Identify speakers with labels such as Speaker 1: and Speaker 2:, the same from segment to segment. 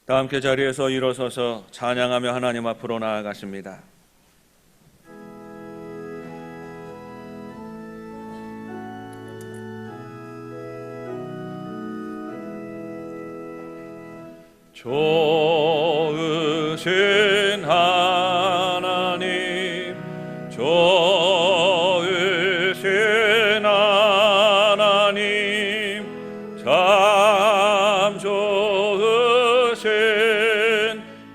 Speaker 1: 다 함께 자리에서 일어서서 찬양하며 하나님 앞으로 나아가십니다. 좋으신 하나님, 좋으신 하나님, 참 좋으신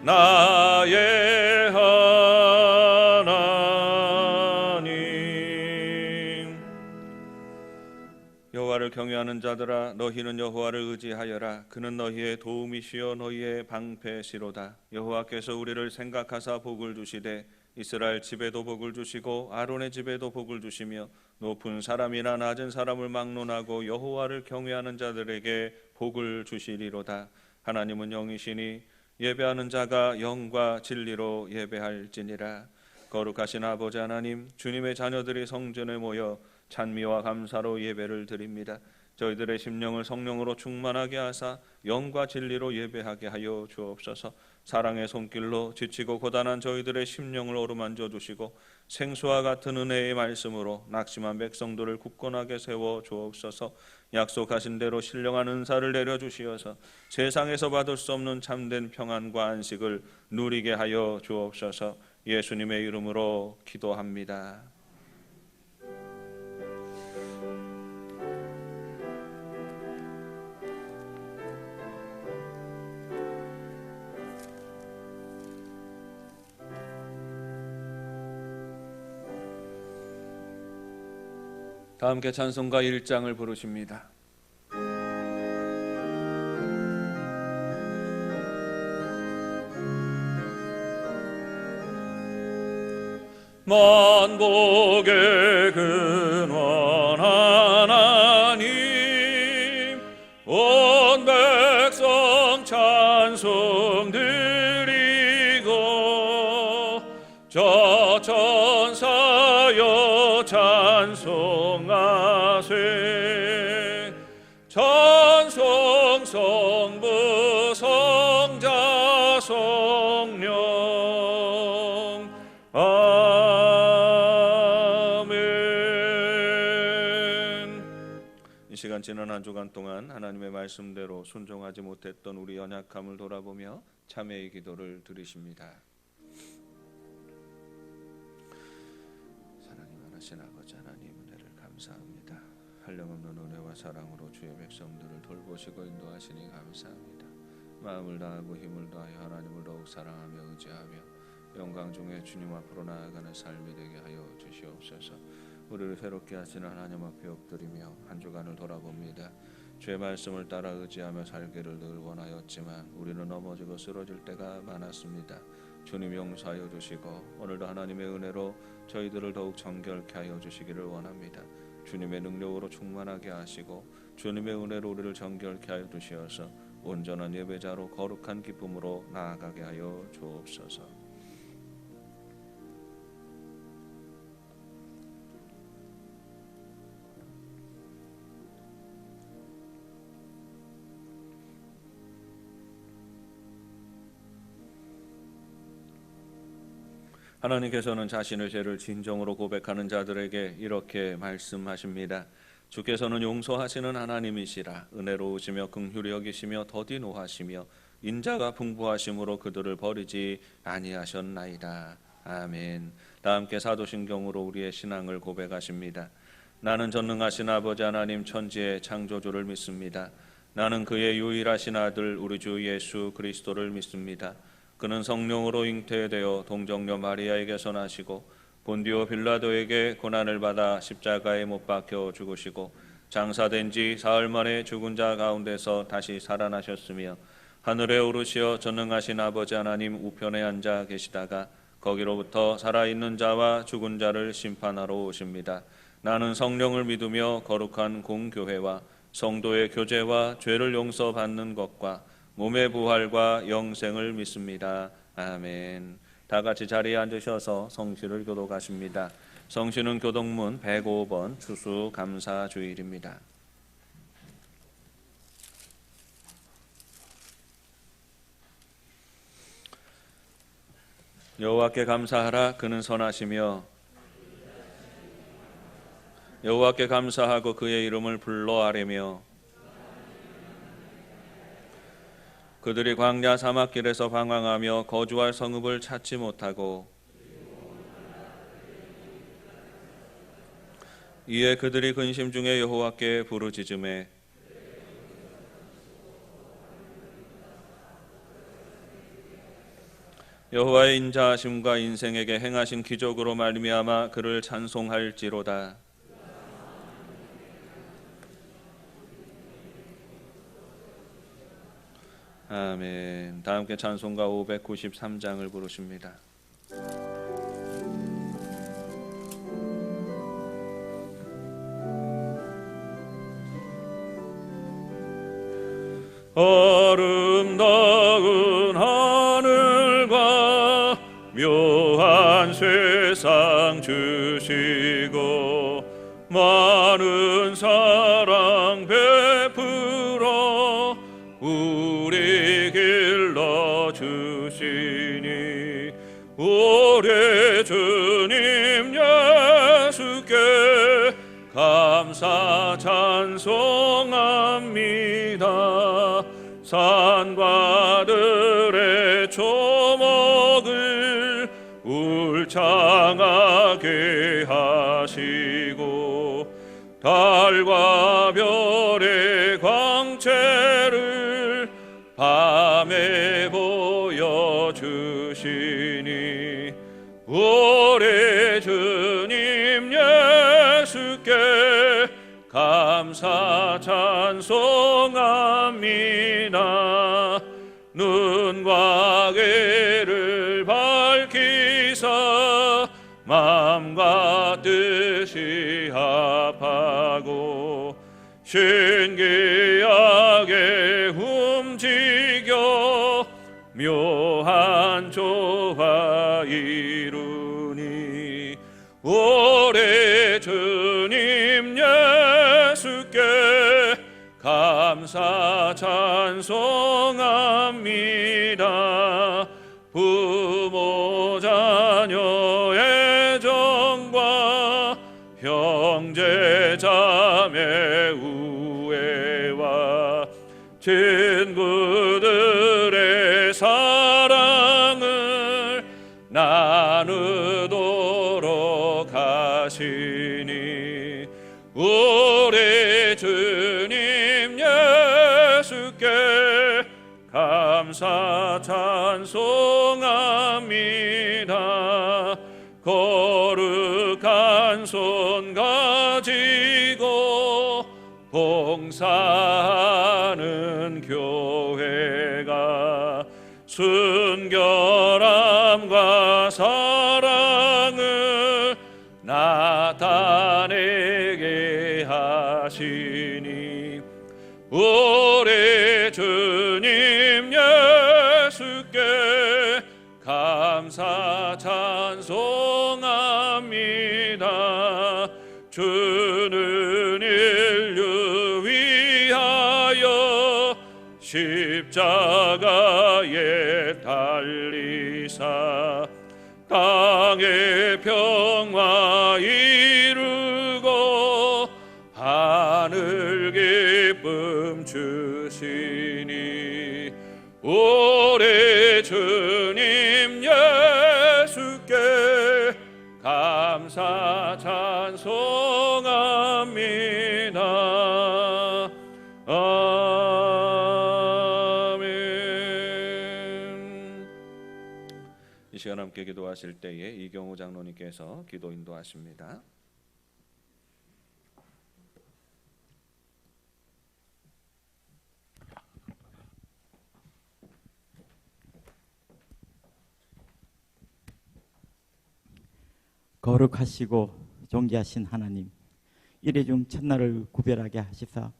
Speaker 1: 나의 하나님. 여호와를 경외하는 자들아, 너희는 여호와를 의지하여라. 그는 너희의 도움이시요 너희의 방패시로다. 여호와께서 우리를 생각하사 복을 주시되 이스라엘 집에도 복을 주시고 아론의 집에도 복을 주시며 높은 사람이나 낮은 사람을 막론하고 여호와를 경외하는 자들에게 복을 주시리로다. 하나님은 영이시니 예배하는 자가 영과 진리로 예배할지니라. 거룩하신 아버지 하나님, 주님의 자녀들이 성전에 모여 찬미와 감사로 예배를 드립니다. 저희들의 심령을 성령으로 충만하게 하사 영과 진리로 예배하게 하여 주옵소서. 사랑의 손길로 지치고 고단한 저희들의 심령을 어루만져 주시고 생수와 같은 은혜의 말씀으로 낙심한 백성들을 굳건하게 세워 주옵소서. 약속하신 대로 신령한 은사를 내려주시어서 세상에서 받을 수 없는 참된 평안과 안식을 누리게 하여 주옵소서. 예수님의 이름으로 기도합니다. 다 함께 찬송가 1장을 부르십니다. 만복의 근원 하나님, 온 백성 찬송 드리고 저 천사여 찬송하세. 찬송 성부 성자 성령 아멘. 이 시간 지난 한 주간 동안 하나님의 말씀대로 순종하지 못했던 우리 연약함을 돌아보며 참회의 기도를 드리십니다. 하신 아버지 하나님, 은혜를 감사합니다. 한량없는 은혜와 사랑으로 주의 백성들을 돌보시고 인도하시니 감사합니다. 마음을 다하고 힘을 다하여 하나님을 더욱 사랑하며 의지하며 영광 중에 주님 앞으로 나아가는 삶이 되게 하여 주시옵소서. 우리를 새롭게 하시는 하나님 앞에 엎드리며 한 주간을 돌아봅니다. 주의 말씀을 따라 의지하며 살기를 늘 원하였지만 우리는 넘어지고 쓰러질 때가 많았습니다. 주님 용서하여 주시고 오늘도 하나님의 은혜로 저희들을 더욱 정결케 하여 주시기를 원합니다. 주님의 능력으로 충만하게 하시고 주님의 은혜로 우리를 정결케 하여 주시어서 온전한 예배자로 거룩한 기쁨으로 나아가게 하여 주옵소서. 하나님께서는 자신의 죄를 진정으로 고백하는 자들에게 이렇게 말씀하십니다. 주께서는 용서하시는 하나님이시라. 은혜로우시며 긍휼히 여기시며 더디 노하시며 인자가 풍부하심으로 그들을 버리지 아니하셨나이다. 아멘. 다 함께 사도신경으로 우리의 신앙을 고백하십니다. 나는 전능하신 아버지 하나님 천지의 창조주를 믿습니다. 나는 그의 유일하신 아들 우리 주 예수 그리스도를 믿습니다. 그는 성령으로 잉태되어 동정녀 마리아에게서 나시고 본디오 빌라도에게 고난을 받아 십자가에 못 박혀 죽으시고 장사된 지 사흘 만에 죽은 자 가운데서 다시 살아나셨으며 하늘에 오르시어 전능하신 아버지 하나님 우편에 앉아 계시다가 거기로부터 살아있는 자와 죽은 자를 심판하러 오십니다. 나는 성령을 믿으며 거룩한 공교회와 성도의 교제와 죄를 용서받는 것과 몸의 부활과 영생을 믿습니다. 아멘. 다 같이 자리에 앉으셔서 성시를 교독하십니다. 성시는 교독문 105번 추수감사주일입니다. 여호와께 감사하라. 그는 선하시며 여호와께 감사하고 그의 이름을 불러 아뢰며 그들이 광야 사막길에서 방황하며 거주할 성읍을 찾지 못하고 이에 그들이 근심 중에 여호와께 부르짖음에 여호와의 인자하심과 인생에게 행하신 기적으로 말미암아 그를 찬송할지로다. 아멘. 다 함께 찬송가 593장을 부르십니다. 아름다운 하늘과 묘한 세상 주시고 많은 사랑 베풀어 우리 길러 주시니 우리 주님 예수께 감사 찬송합니다. 산과 들의 초목을 울창하게 하시고 달과 별의 광채를 밤에 보여주시니 우리 주님 예수께 감사 찬송합니다. 눈과 귀를 밝히사 마음과 뜻이 합하고 신기하게 움직여 묘한 조화 이루니 우리 주님 예수께 감사 찬송합니다. 부모 자녀의 정과 형제 자매 우애와 친구들의 사랑을 나누도록 하시니 우리 주님 예수께 감사 찬송합니다. 거룩한 손 가지고 봉사하는 교회가 순결함과 사랑을 나타내게 하시니 우리 주님 예수께 감사 찬송합니다. 주는 인류 위하여 십자가에 달리사 땅의 평화 이루고 하늘 기쁨 주시니 우리 주님 예수께 감사 찬송합니다. 아멘. 이 시간 함께 기도하실 때에 이경우 장로님께서 기도 인도하십니다.
Speaker 2: 거룩하시고 존귀하신 하나님, 이래 중 첫날을 구별하게 하시사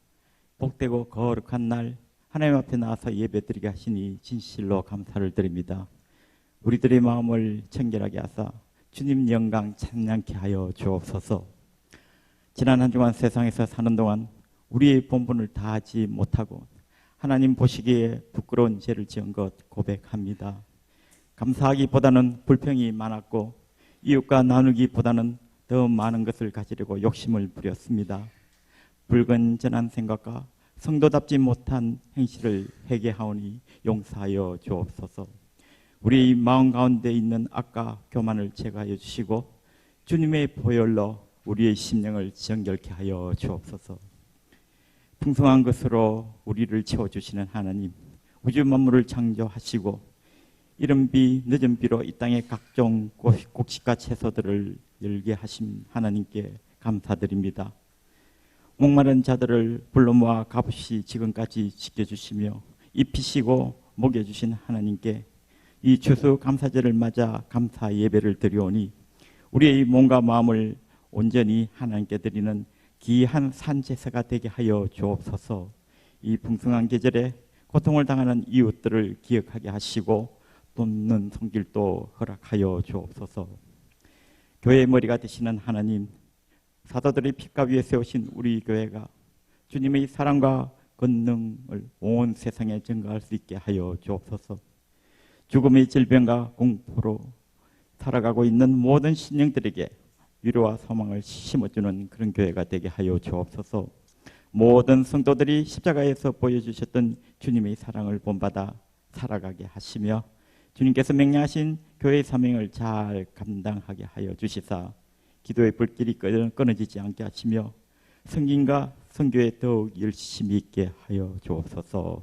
Speaker 2: 복되고 거룩한 날 하나님 앞에 나와서 예배드리게 하시니 진실로 감사를 드립니다. 우리들의 마음을 청결하게 하사 주님 영광 찬양케 하여 주옵소서. 지난 한 주간 세상에서 사는 동안 우리의 본분을 다하지 못하고 하나님 보시기에 부끄러운 죄를 지은 것 고백합니다. 감사하기보다는 불평이 많았고 이웃과 나누기보다는 더 많은 것을 가지려고 욕심을 부렸습니다. 불건전한 생각과 성도답지 못한 행실을 회개하오니 용서하여 주옵소서. 우리 마음 가운데 있는 악과 교만을 제거하여 주시고 주님의 보혈로 우리의 심령을 정결케 하여 주옵소서. 풍성한 것으로 우리를 채워주시는 하나님, 우주 만물을 창조하시고 이른 비 늦은 비로 이 땅의 각종 곡식과 채소들을 열게 하신 하나님께 감사드립니다. 목마른 자들을 불러 모아 값없이 지금까지 지켜주시며 입히시고 먹여주신 하나님께 이 추수 감사절을 맞아 감사 예배를 드리오니 우리의 몸과 마음을 온전히 하나님께 드리는 귀한 산제사가 되게 하여 주옵소서. 이 풍성한 계절에 고통을 당하는 이웃들을 기억하게 하시고 돕는 손길도 허락하여 주옵소서. 교회의 머리가 되시는 하나님, 사도들의 핏값 위에 세우신 우리 교회가 주님의 사랑과 권능을 온 세상에 증거할 수 있게 하여 주옵소서. 죽음의 질병과 공포로 살아가고 있는 모든 신령들에게 위로와 소망을 심어주는 그런 교회가 되게 하여 주옵소서. 모든 성도들이 십자가에서 보여주셨던 주님의 사랑을 본받아 살아가게 하시며 주님께서 명령하신 교회의 사명을 잘 감당하게 하여 주시사 기도의 불길이 끊어지지 않게 하시며 성김과 선교에 더욱 열심히 있게 하여 주옵소서.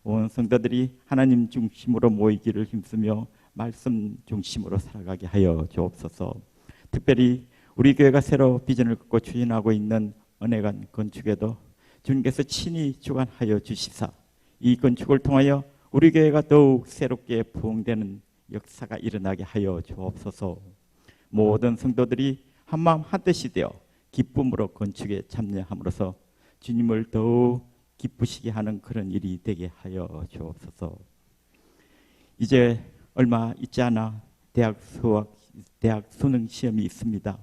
Speaker 2: 온 성도들이 하나님 중심으로 모이기를 힘쓰며 말씀 중심으로 살아가게 하여 주옵소서. 특별히 우리 교회가 새로 비전을 갖고 추진하고 있는 은혜관 건축에도 주님께서 친히 주관하여 주시사 이 건축을 통하여 우리 교회가 더욱 새롭게 부흥되는 역사가 일어나게 하여 주옵소서. 모든 성도들이 한마음 한뜻이 되어 기쁨으로 건축에 참여함으로써 주님을 더욱 기쁘시게 하는 그런 일이 되게 하여 주옵소서. 이제 얼마 있지 않아 대학 수능 시험이 있습니다.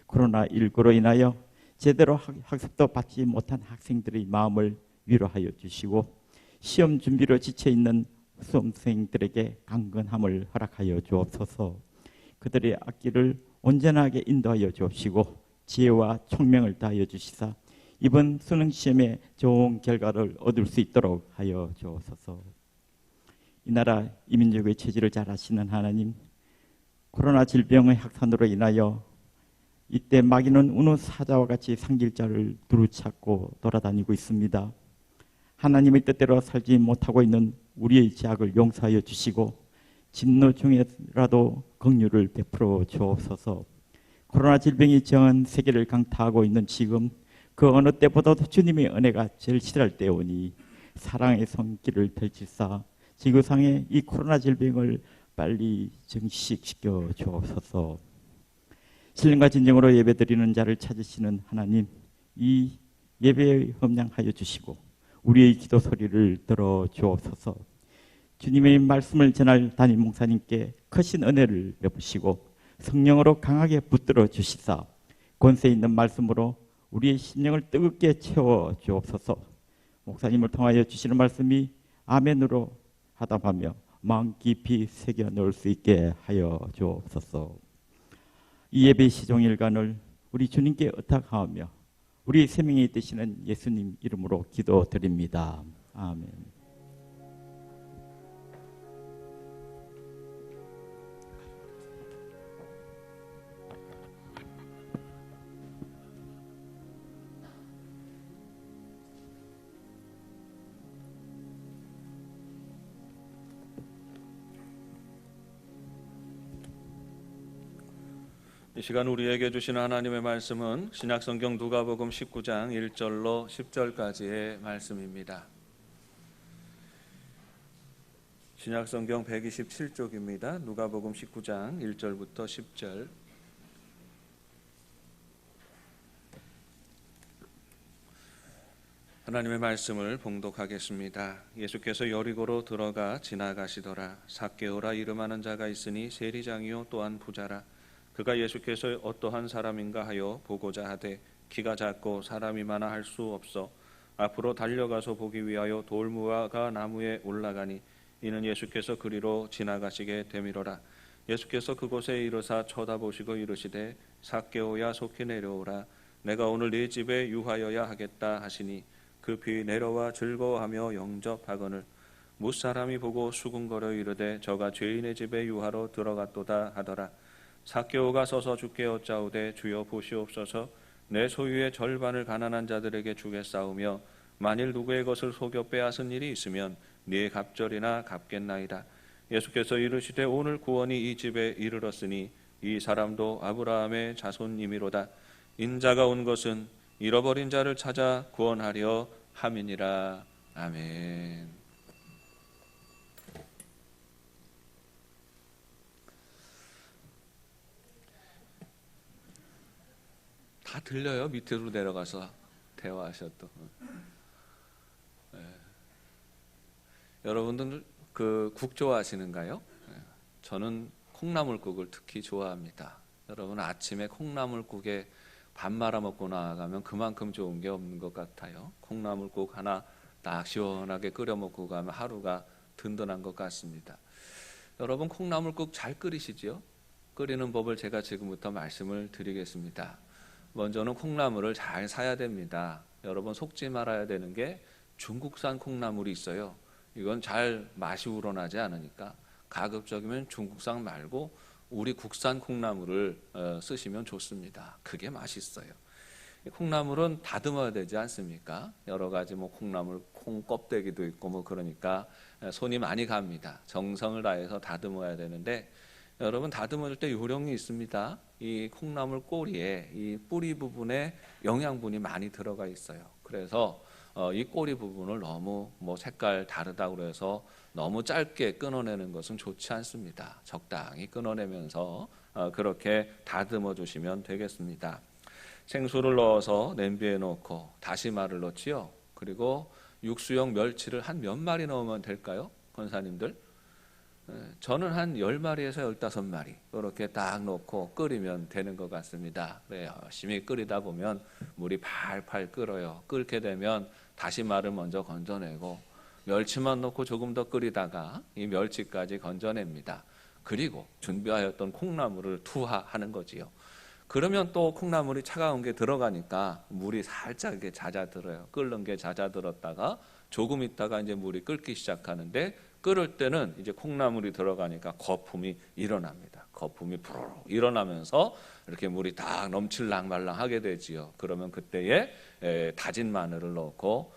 Speaker 2: 코로나19로 인하여 제대로 학습도 받지 못한 학생들의 마음을 위로하여 주시고 시험 준비로 지쳐있는 수험생들에게 강건함을 허락하여 주옵소서. 그들의 앞길을 온전하게 인도하여 주옵시고 지혜와 총명을 다하여 주시사 이번 수능 시험에 좋은 결과를 얻을 수 있도록 하여 주옵소서. 이 나라 이민족의 처지를 잘 아시는 하나님, 코로나 질병의 확산으로 인하여 이때 마귀는 우는 사자와 같이 상길자를 두루찾고 돌아다니고 있습니다. 하나님의 뜻대로 살지 못하고 있는 우리의 죄악을 용서하여 주시고 진노 중에라도 긍휼을 베풀어 주옵소서. 코로나 질병이 전 세계를 강타하고 있는 지금 그 어느 때보다도 주님의 은혜가 절실할 때오니 사랑의 손길을 펼치사 지구상의 이 코로나 질병을 빨리 정식시켜 주옵소서. 신령과 진정으로 예배드리는 자를 찾으시는 하나님, 이 예배에 협량하여 주시고 우리의 기도 소리를 들어 주옵소서. 주님의 말씀을 전할 담임 목사님께 크신 은혜를 베푸시고 성령으로 강하게 붙들어 주시사 권세 있는 말씀으로 우리의 심령을 뜨겁게 채워 주옵소서. 목사님을 통하여 주시는 말씀이 아멘으로 하답하며 마음 깊이 새겨 넣을 수 있게 하여 주옵소서. 이 예배 시종일관을 우리 주님께 의탁하며 우리 생명이 되시는 예수님 이름으로 기도드립니다. 아멘.
Speaker 1: 이 시간 우리에게 주시는 하나님의 말씀은 신약성경 누가복음 19장 1절로 10절까지의 말씀입니다. 신약성경 127쪽입니다. 누가복음 19장 1절부터 10절. 하나님의 말씀을 봉독하겠습니다. 예수께서 여리고로 들어가 지나가시더라. 삭개오라 이름하는 자가 있으니 세리장이요 또한 부자라. 그가 예수께서 어떠한 사람인가 하여 보고자 하되 키가 작고 사람이 많아 할 수 없어 앞으로 달려가서 보기 위하여 돌무화과 나무에 올라가니 이는 예수께서 그리로 지나가시게 되미로라. 예수께서 그곳에 이르사 쳐다보시고 이르시되 삭개오야 속히 내려오라. 내가 오늘 네 집에 유하여야 하겠다 하시니 급히 내려와 즐거워하며 영접하거늘 무사람이 보고 수군거려 이르되 저가 죄인의 집에 유하로 들어갔도다 하더라. 삭개오가 서서 주께 여짜오되 주여 보시옵소서 내 소유의 절반을 가난한 자들에게 주겠사오며 만일 누구의 것을 속여 빼앗은 일이 있으면 네 갑절이나 갚겠나이다. 예수께서 이르시되 오늘 구원이 이 집에 이르렀으니 이 사람도 아브라함의 자손이미로다. 인자가 온 것은 잃어버린 자를 찾아 구원하려 함이니라. 아멘. 다 들려요? 밑으로 내려가서 대화하셨던. 여러분들 국 좋아하시는가요? 저는 콩나물국을 특히 좋아합니다. 여러분 아침에 콩나물국에 밥 말아 먹고 나가면 그만큼 좋은 게 없는 것 같아요. 콩나물국 하나 딱 시원하게 끓여 먹고 가면 하루가 든든한 것 같습니다. 여러분 콩나물국 잘 끓이시죠? 끓이는 법을 제가 지금부터 말씀을 드리겠습니다. 먼저는 콩나물을 잘 사야 됩니다. 여러분 속지 말아야 되는 게 중국산 콩나물이 있어요. 이건 잘 맛이 우러나지 않으니까 가급적이면 중국산 말고 우리 국산 콩나물을 쓰시면 좋습니다. 그게 맛있어요. 콩나물은 다듬어야 되지 않습니까? 여러 가지 콩나물 콩 껍데기도 있고 그러니까 손이 많이 갑니다. 정성을 다해서 다듬어야 되는데 여러분 다듬을 때 요령이 있습니다. 이 콩나물 꼬리에 이 뿌리 부분에 영양분이 많이 들어가 있어요. 그래서 이 꼬리 부분을 너무 색깔 다르다고 그래서 너무 짧게 끊어내는 것은 좋지 않습니다. 적당히 끊어내면서 그렇게 다듬어 주시면 되겠습니다. 생수를 넣어서 냄비에 넣고 다시마를 넣지요. 그리고 육수용 멸치를 한 몇 마리 넣으면 될까요? 권사님들? 저는 한 10마리에서 15마리 이렇게 딱 넣고 끓이면 되는 것 같습니다. 그래, 열심히 끓이다 보면 물이 팔팔 끓어요. 끓게 되면 다시마를 먼저 건져내고 멸치만 넣고 조금 더 끓이다가 이 멸치까지 건져냅니다. 그리고 준비하였던 콩나물을 투하하는 거지요. 그러면 또 콩나물이 차가운 게 들어가니까 물이 살짝 이렇게 잦아들어요. 끓는 게 잦아들었다가 조금 있다가 이제 물이 끓기 시작하는데 끓을 때는 이제 콩나물이 들어가니까 거품이 일어납니다. 거품이 부르르 일어나면서 이렇게 물이 딱 넘칠랑 말랑하게 되지요. 그러면 그때에 다진 마늘을 넣고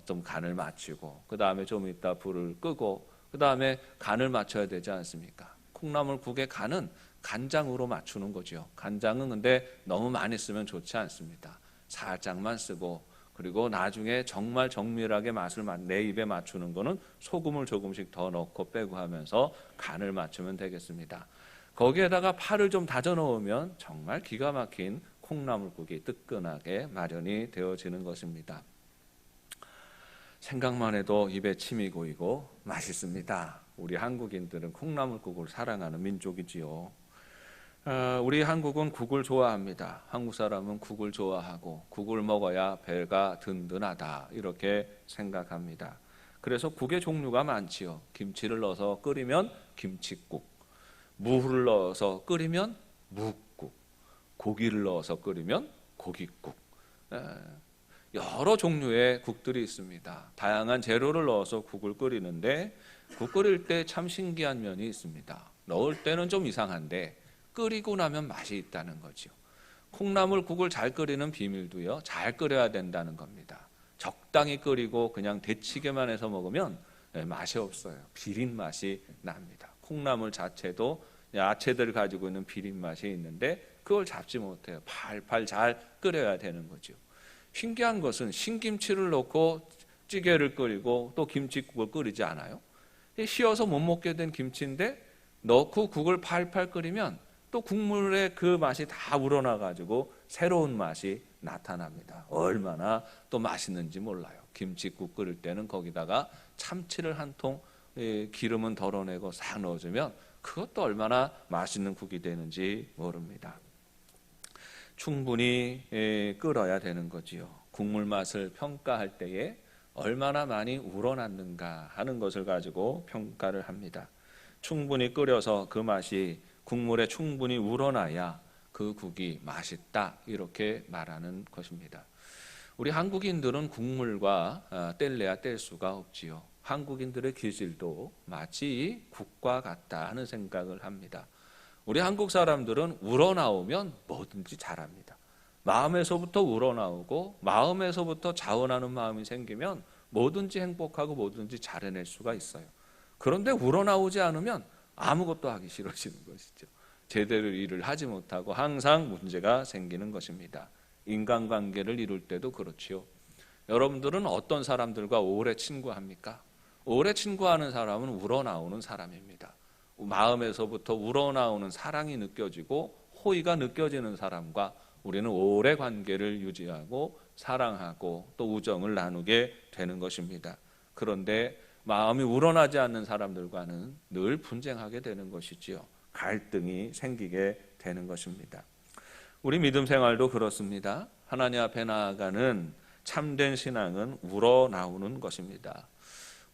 Speaker 1: 좀 간을 맞추고 그 다음에 좀 이따 불을 끄고 그 다음에 간을 맞춰야 되지 않습니까? 콩나물국의 간은 간장으로 맞추는 거죠. 간장은 근데 너무 많이 쓰면 좋지 않습니다. 살짝만 쓰고 그리고 나중에 정말 정밀하게 맛을 내 입에 맞추는 거는 소금을 조금씩 더 넣고 빼고 하면서 간을 맞추면 되겠습니다. 거기에다가 파를 좀 다져 넣으면 정말 기가 막힌 콩나물국이 뜨끈하게 마련이 되어지는 것입니다. 생각만 해도 입에 침이 고이고 맛있습니다. 우리 한국인들은 콩나물국을 사랑하는 민족이지요. 우리 한국은 국을 좋아합니다. 한국 사람은 국을 좋아하고 국을 먹어야 배가 든든하다 이렇게 생각합니다. 그래서 국의 종류가 많지요. 김치를 넣어서 끓이면 김치국, 무를 넣어서 끓이면 묵국, 고기를 넣어서 끓이면 고깃국. 여러 종류의 국들이 있습니다. 다양한 재료를 넣어서 국을 끓이는데 국 끓일 때 참 신기한 면이 있습니다. 넣을 때는 좀 이상한데 끓이고 나면 맛이 있다는 거죠. 콩나물 국을 잘 끓이는 비밀도요. 잘 끓여야 된다는 겁니다. 적당히 끓이고 그냥 데치게만 해서 먹으면 맛이 없어요. 비린 맛이 납니다. 콩나물 자체도 야채들 가지고 있는 비린 맛이 있는데 그걸 잡지 못해요. 팔팔 잘 끓여야 되는 거죠. 신기한 것은 신김치를 넣고 찌개를 끓이고 또 김치국을 끓이지 않아요. 쉬어서 못 먹게 된 김치인데 넣고 국을 팔팔 끓이면 또 국물에 그 맛이 다 우러나가지고 새로운 맛이 나타납니다. 얼마나 또 맛있는지 몰라요. 김치국 끓일 때는 거기다가 참치를 한 통 기름은 덜어내고 싹 넣어주면 그것도 얼마나 맛있는 국이 되는지 모릅니다. 충분히 끓어야 되는 거지요. 국물 맛을 평가할 때에 얼마나 많이 우러났는가 하는 것을 가지고 평가를 합니다. 충분히 끓여서 그 맛이 국물에 충분히 우러나야 그 국이 맛있다, 이렇게 말하는 것입니다. 우리 한국인들은 국물과 뗄래야 뗄 수가 없지요. 한국인들의 기질도 마치 국과 같다 하는 생각을 합니다. 우리 한국 사람들은 우러나오면 뭐든지 잘합니다. 마음에서부터 우러나오고 마음에서부터 자원하는 마음이 생기면 뭐든지 행복하고 뭐든지 잘해낼 수가 있어요. 그런데 우러나오지 않으면 아무것도 하기 싫어지는 것이죠. 제대로 일을 하지 못하고 항상 문제가 생기는 것입니다. 인간관계를 이룰 때도 그렇지요. 여러분들은 어떤 사람들과 오래 친구합니까? 오래 친구하는 사람은 우러나오는 사람입니다. 마음에서부터 우러나오는 사랑이 느껴지고 호의가 느껴지는 사람과 우리는 오래 관계를 유지하고 사랑하고 또 우정을 나누게 되는 것입니다. 그런데 마음이 우러나지 않는 사람들과는 늘 분쟁하게 되는 것이지요. 갈등이 생기게 되는 것입니다. 우리 믿음 생활도 그렇습니다. 하나님 앞에 나아가는 참된 신앙은 우러나오는 것입니다.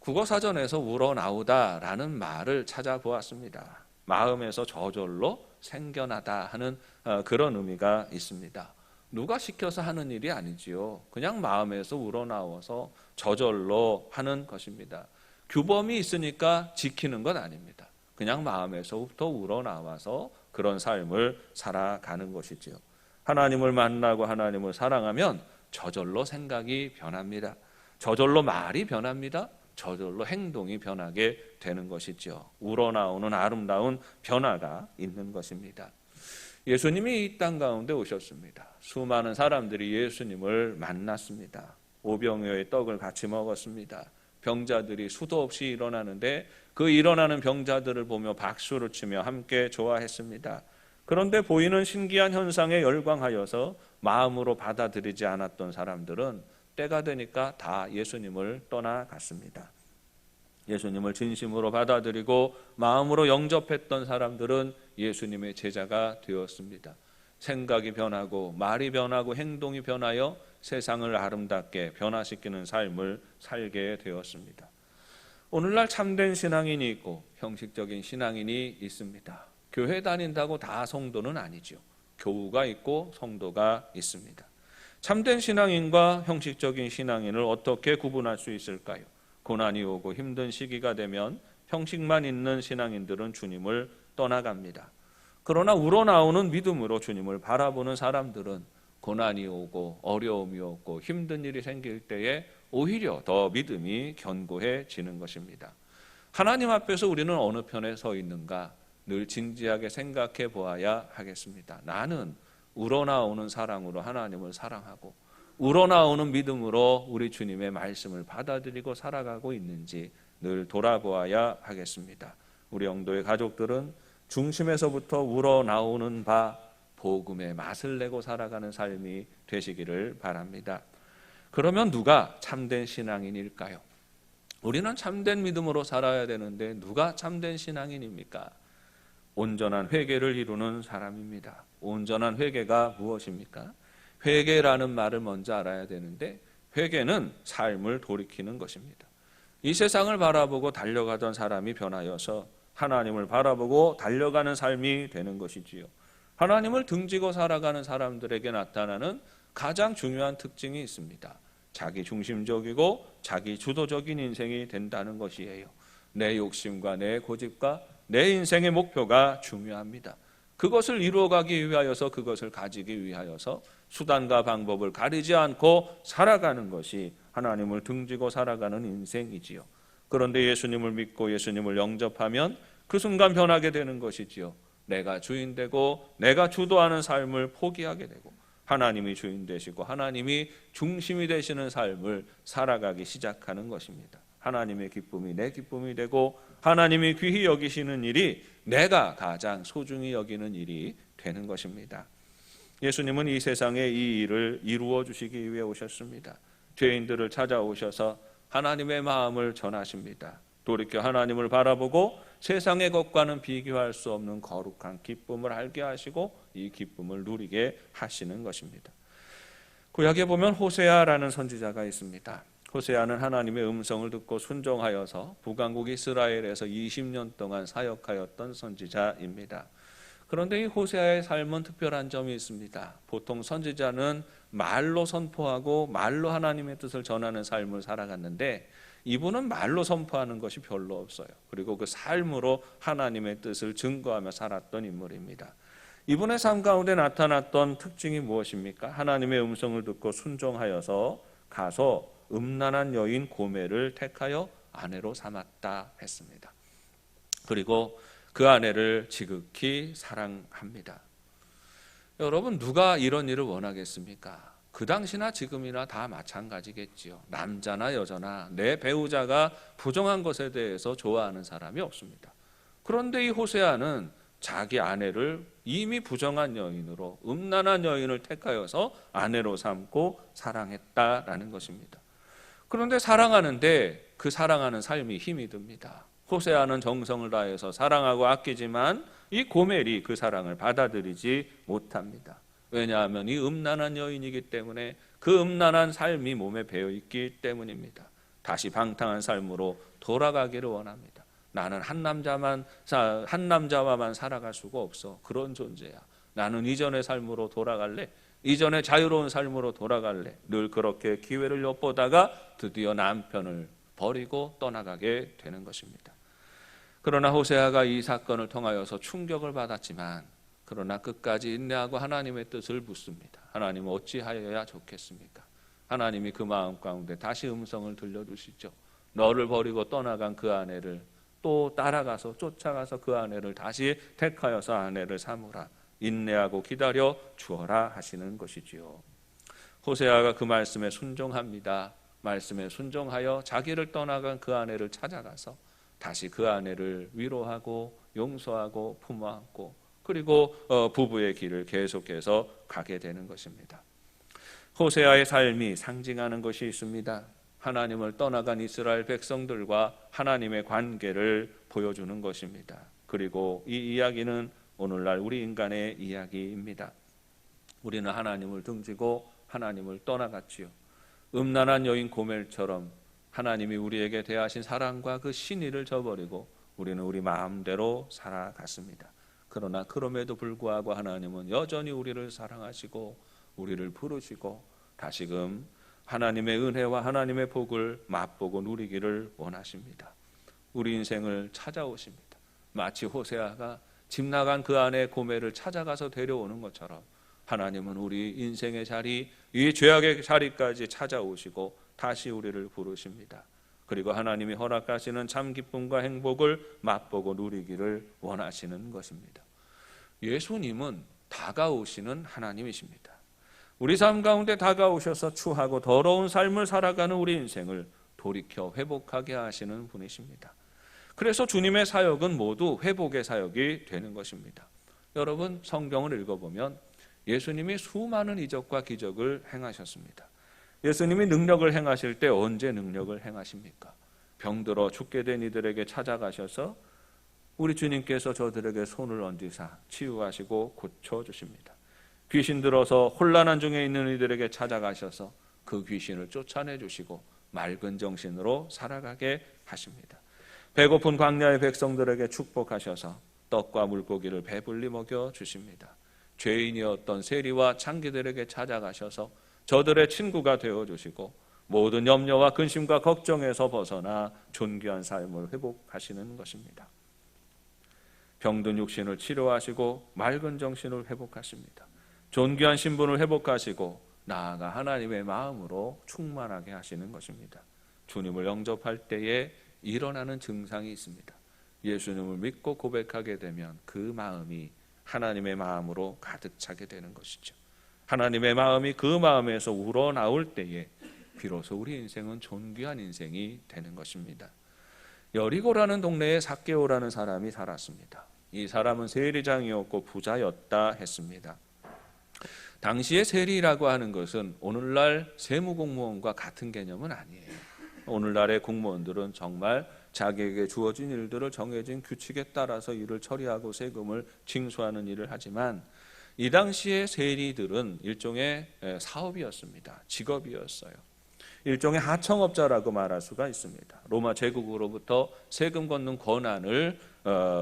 Speaker 1: 국어사전에서 우러나오다라는 말을 찾아보았습니다. 마음에서 저절로 생겨나다 하는 그런 의미가 있습니다. 누가 시켜서 하는 일이 아니지요. 그냥 마음에서 우러나와서 저절로 하는 것입니다. 규범이 있으니까 지키는 건 아닙니다. 그냥 마음에서부터 우러나와서 그런 삶을 살아가는 것이지요. 하나님을 만나고 하나님을 사랑하면 저절로 생각이 변합니다. 저절로 말이 변합니다. 저절로 행동이 변하게 되는 것이죠. 우러나오는 아름다운 변화가 있는 것입니다. 예수님이 이 땅 가운데 오셨습니다. 수많은 사람들이 예수님을 만났습니다. 오병이어의 떡을 같이 먹었습니다. 병자들이 수도 없이 일어나는데 그 일어나는 병자들을 보며 박수를 치며 함께 좋아했습니다. 그런데 보이는 신기한 현상에 열광하여서 마음으로 받아들이지 않았던 사람들은 때가 되니까 다 예수님을 떠나갔습니다. 예수님을 진심으로 받아들이고 마음으로 영접했던 사람들은 예수님의 제자가 되었습니다. 생각이 변하고 말이 변하고 행동이 변하여 세상을 아름답게 변화시키는 삶을 살게 되었습니다. 오늘날 참된 신앙인이 있고 형식적인 신앙인이 있습니다. 교회 다닌다고 다 성도는 아니죠. 교우가 있고 성도가 있습니다. 참된 신앙인과 형식적인 신앙인을 어떻게 구분할 수 있을까요? 고난이 오고 힘든 시기가 되면 형식만 있는 신앙인들은 주님을 떠나갑니다. 그러나 우러나오는 믿음으로 주님을 바라보는 사람들은 고난이 오고 어려움이 오고 힘든 일이 생길 때에 오히려 더 믿음이 견고해지는 것입니다. 하나님 앞에서 우리는 어느 편에 서 있는가 늘 진지하게 생각해 보아야 하겠습니다. 나는 우러나오는 사랑으로 하나님을 사랑하고 우러나오는 믿음으로 우리 주님의 말씀을 받아들이고 살아가고 있는지 늘 돌아보아야 하겠습니다. 우리 영도의 가족들은 중심에서부터 우러나오는 바 복음의 맛을 내고 살아가는 삶이 되시기를 바랍니다. 그러면 누가 참된 신앙인일까요? 우리는 참된 믿음으로 살아야 되는데 누가 참된 신앙인입니까? 온전한 회개를 이루는 사람입니다. 온전한 회개가 무엇입니까? 회개라는 말을 먼저 알아야 되는데 회개는 삶을 돌이키는 것입니다. 이 세상을 바라보고 달려가던 사람이 변하여서 하나님을 바라보고 달려가는 삶이 되는 것이지요. 하나님을 등지고 살아가는 사람들에게 나타나는 가장 중요한 특징이 있습니다. 자기 중심적이고 자기 주도적인 인생이 된다는 것이에요. 내 욕심과 내 고집과 내 인생의 목표가 중요합니다. 그것을 이루어가기 위하여서 그것을 가지기 위하여서 수단과 방법을 가리지 않고 살아가는 것이 하나님을 등지고 살아가는 인생이지요. 그런데 예수님을 믿고 예수님을 영접하면 그 순간 변하게 되는 것이지요. 내가 주인 되고 내가 주도하는 삶을 포기하게 되고 하나님이 주인 되시고 하나님이 중심이 되시는 삶을 살아가기 시작하는 것입니다. 하나님의 기쁨이 내 기쁨이 되고 하나님이 귀히 여기시는 일이 내가 가장 소중히 여기는 일이 되는 것입니다. 예수님은 이 세상에 이 일을 이루어 주시기 위해 오셨습니다. 죄인들을 찾아오셔서 하나님의 마음을 전하십니다. 돌이켜 하나님을 바라보고 세상의 것과는 비교할 수 없는 거룩한 기쁨을 알게 하시고 이 기쁨을 누리게 하시는 것입니다. 구약에 보면 호세아라는 선지자가 있습니다. 호세아는 하나님의 음성을 듣고 순종하여서 북왕국 이스라엘에서 20년 동안 사역하였던 선지자입니다. 그런데 이 호세아의 삶은 특별한 점이 있습니다. 보통 선지자는 말로 선포하고 말로 하나님의 뜻을 전하는 삶을 살아갔는데 이분은 말로 선포하는 것이 별로 없어요. 그리고 그 삶으로 하나님의 뜻을 증거하며 살았던 인물입니다. 이분의 삶 가운데 나타났던 특징이 무엇입니까? 하나님의 음성을 듣고 순종하여서 가서 음란한 여인 고멜을 택하여 아내로 삼았다 했습니다. 그리고 그 아내를 지극히 사랑합니다. 여러분, 누가 이런 일을 원하겠습니까? 그 당시나 지금이나 다 마찬가지겠지요. 남자나 여자나 내 배우자가 부정한 것에 대해서 좋아하는 사람이 없습니다. 그런데 이 호세아는 자기 아내를 이미 부정한 여인으로, 음란한 여인을 택하여서 아내로 삼고 사랑했다라는 것입니다. 그런데 사랑하는데 그 사랑하는 삶이 힘이 듭니다. 호세아는 정성을 다해서 사랑하고 아끼지만 이 고멜이 그 사랑을 받아들이지 못합니다. 왜냐하면 이 음란한 여인이기 때문에 그 음란한 삶이 몸에 배어 있기 때문입니다. 다시 방탕한 삶으로 돌아가기를 원합니다. 나는 한 남자와만 살아갈 수가 없어. 그런 존재야. 나는 이전의 삶으로 돌아갈래. 이전의 자유로운 삶으로 돌아갈래. 늘 그렇게 기회를 엿보다가 드디어 남편을 버리고 떠나가게 되는 것입니다. 그러나 호세아가 이 사건을 통하여서 충격을 받았지만 그러나 끝까지 인내하고 하나님의 뜻을 묻습니다. 하나님 어찌하여야 좋겠습니까? 하나님이 그 마음 가운데 다시 음성을 들려주시죠. 너를 버리고 떠나간 그 아내를 또 따라가서 쫓아가서 그 아내를 다시 택하여서 아내를 삼으라. 인내하고 기다려 주어라 하시는 것이지요. 호세아가 그 말씀에 순종합니다. 말씀에 순종하여 자기를 떠나간 그 아내를 찾아가서 다시 그 아내를 위로하고 용서하고 품어안고 그리고 부부의 길을 계속해서 가게 되는 것입니다. 호세아의 삶이 상징하는 것이 있습니다. 하나님을 떠나간 이스라엘 백성들과 하나님의 관계를 보여주는 것입니다. 그리고 이 이야기는 오늘날 우리 인간의 이야기입니다. 우리는 하나님을 등지고 하나님을 떠나갔지요. 음란한 여인 고멜처럼 하나님이 우리에게 대하신 사랑과 그 신의를 저버리고 우리는 우리 마음대로 살아갔습니다. 그러나 그럼에도 불구하고 하나님은 여전히 우리를 사랑하시고 우리를 부르시고 다시금 하나님의 은혜와 하나님의 복을 맛보고 누리기를 원하십니다. 우리 인생을 찾아오십니다. 마치 호세아가 집 나간 그 아내 고멜을 찾아가서 데려오는 것처럼 하나님은 우리 인생의 자리, 이 죄악의 자리까지 찾아오시고 다시 우리를 부르십니다. 그리고 하나님이 허락하시는 참 기쁨과 행복을 맛보고 누리기를 원하시는 것입니다. 예수님은 다가오시는 하나님이십니다. 우리 삶 가운데 다가오셔서 추하고 더러운 삶을 살아가는 우리 인생을 돌이켜 회복하게 하시는 분이십니다. 그래서 주님의 사역은 모두 회복의 사역이 되는 것입니다. 여러분, 성경을 읽어보면 예수님이 수많은 이적과 기적을 행하셨습니다. 예수님이 능력을 행하실 때 언제 능력을 행하십니까? 병들어 죽게 된 이들에게 찾아가셔서 우리 주님께서 저들에게 손을 얹으사 치유하시고 고쳐주십니다. 귀신 들어서 혼란한 중에 있는 이들에게 찾아가셔서 그 귀신을 쫓아내주시고 맑은 정신으로 살아가게 하십니다. 배고픈 광야의 백성들에게 축복하셔서 떡과 물고기를 배불리 먹여주십니다. 죄인이었던 세리와 창기들에게 찾아가셔서 저들의 친구가 되어주시고 모든 염려와 근심과 걱정에서 벗어나 존귀한 삶을 회복하시는 것입니다. 병든 육신을 치료하시고 맑은 정신을 회복하십니다. 존귀한 신분을 회복하시고 나아가 하나님의 마음으로 충만하게 하시는 것입니다. 주님을 영접할 때에 일어나는 증상이 있습니다. 예수님을 믿고 고백하게 되면 그 마음이 하나님의 마음으로 가득 차게 되는 것이죠. 하나님의 마음이 그 마음에서 우러나올 때에 비로소 우리 인생은 존귀한 인생이 되는 것입니다. 여리고라는 동네에 삭개오라는 사람이 살았습니다. 이 사람은 세리장이었고 부자였다 했습니다. 당시에 세리라고 하는 것은 오늘날 세무공무원과 같은 개념은 아니에요. 오늘날의 공무원들은 정말 자기에게 주어진 일들을 정해진 규칙에 따라서 일을 처리하고 세금을 징수하는 일을 하지만 이 당시의 세리들은 일종의 사업이었습니다. 직업이었어요. 일종의 하청업자라고 말할 수가 있습니다. 로마 제국으로부터 세금 걷는 권한을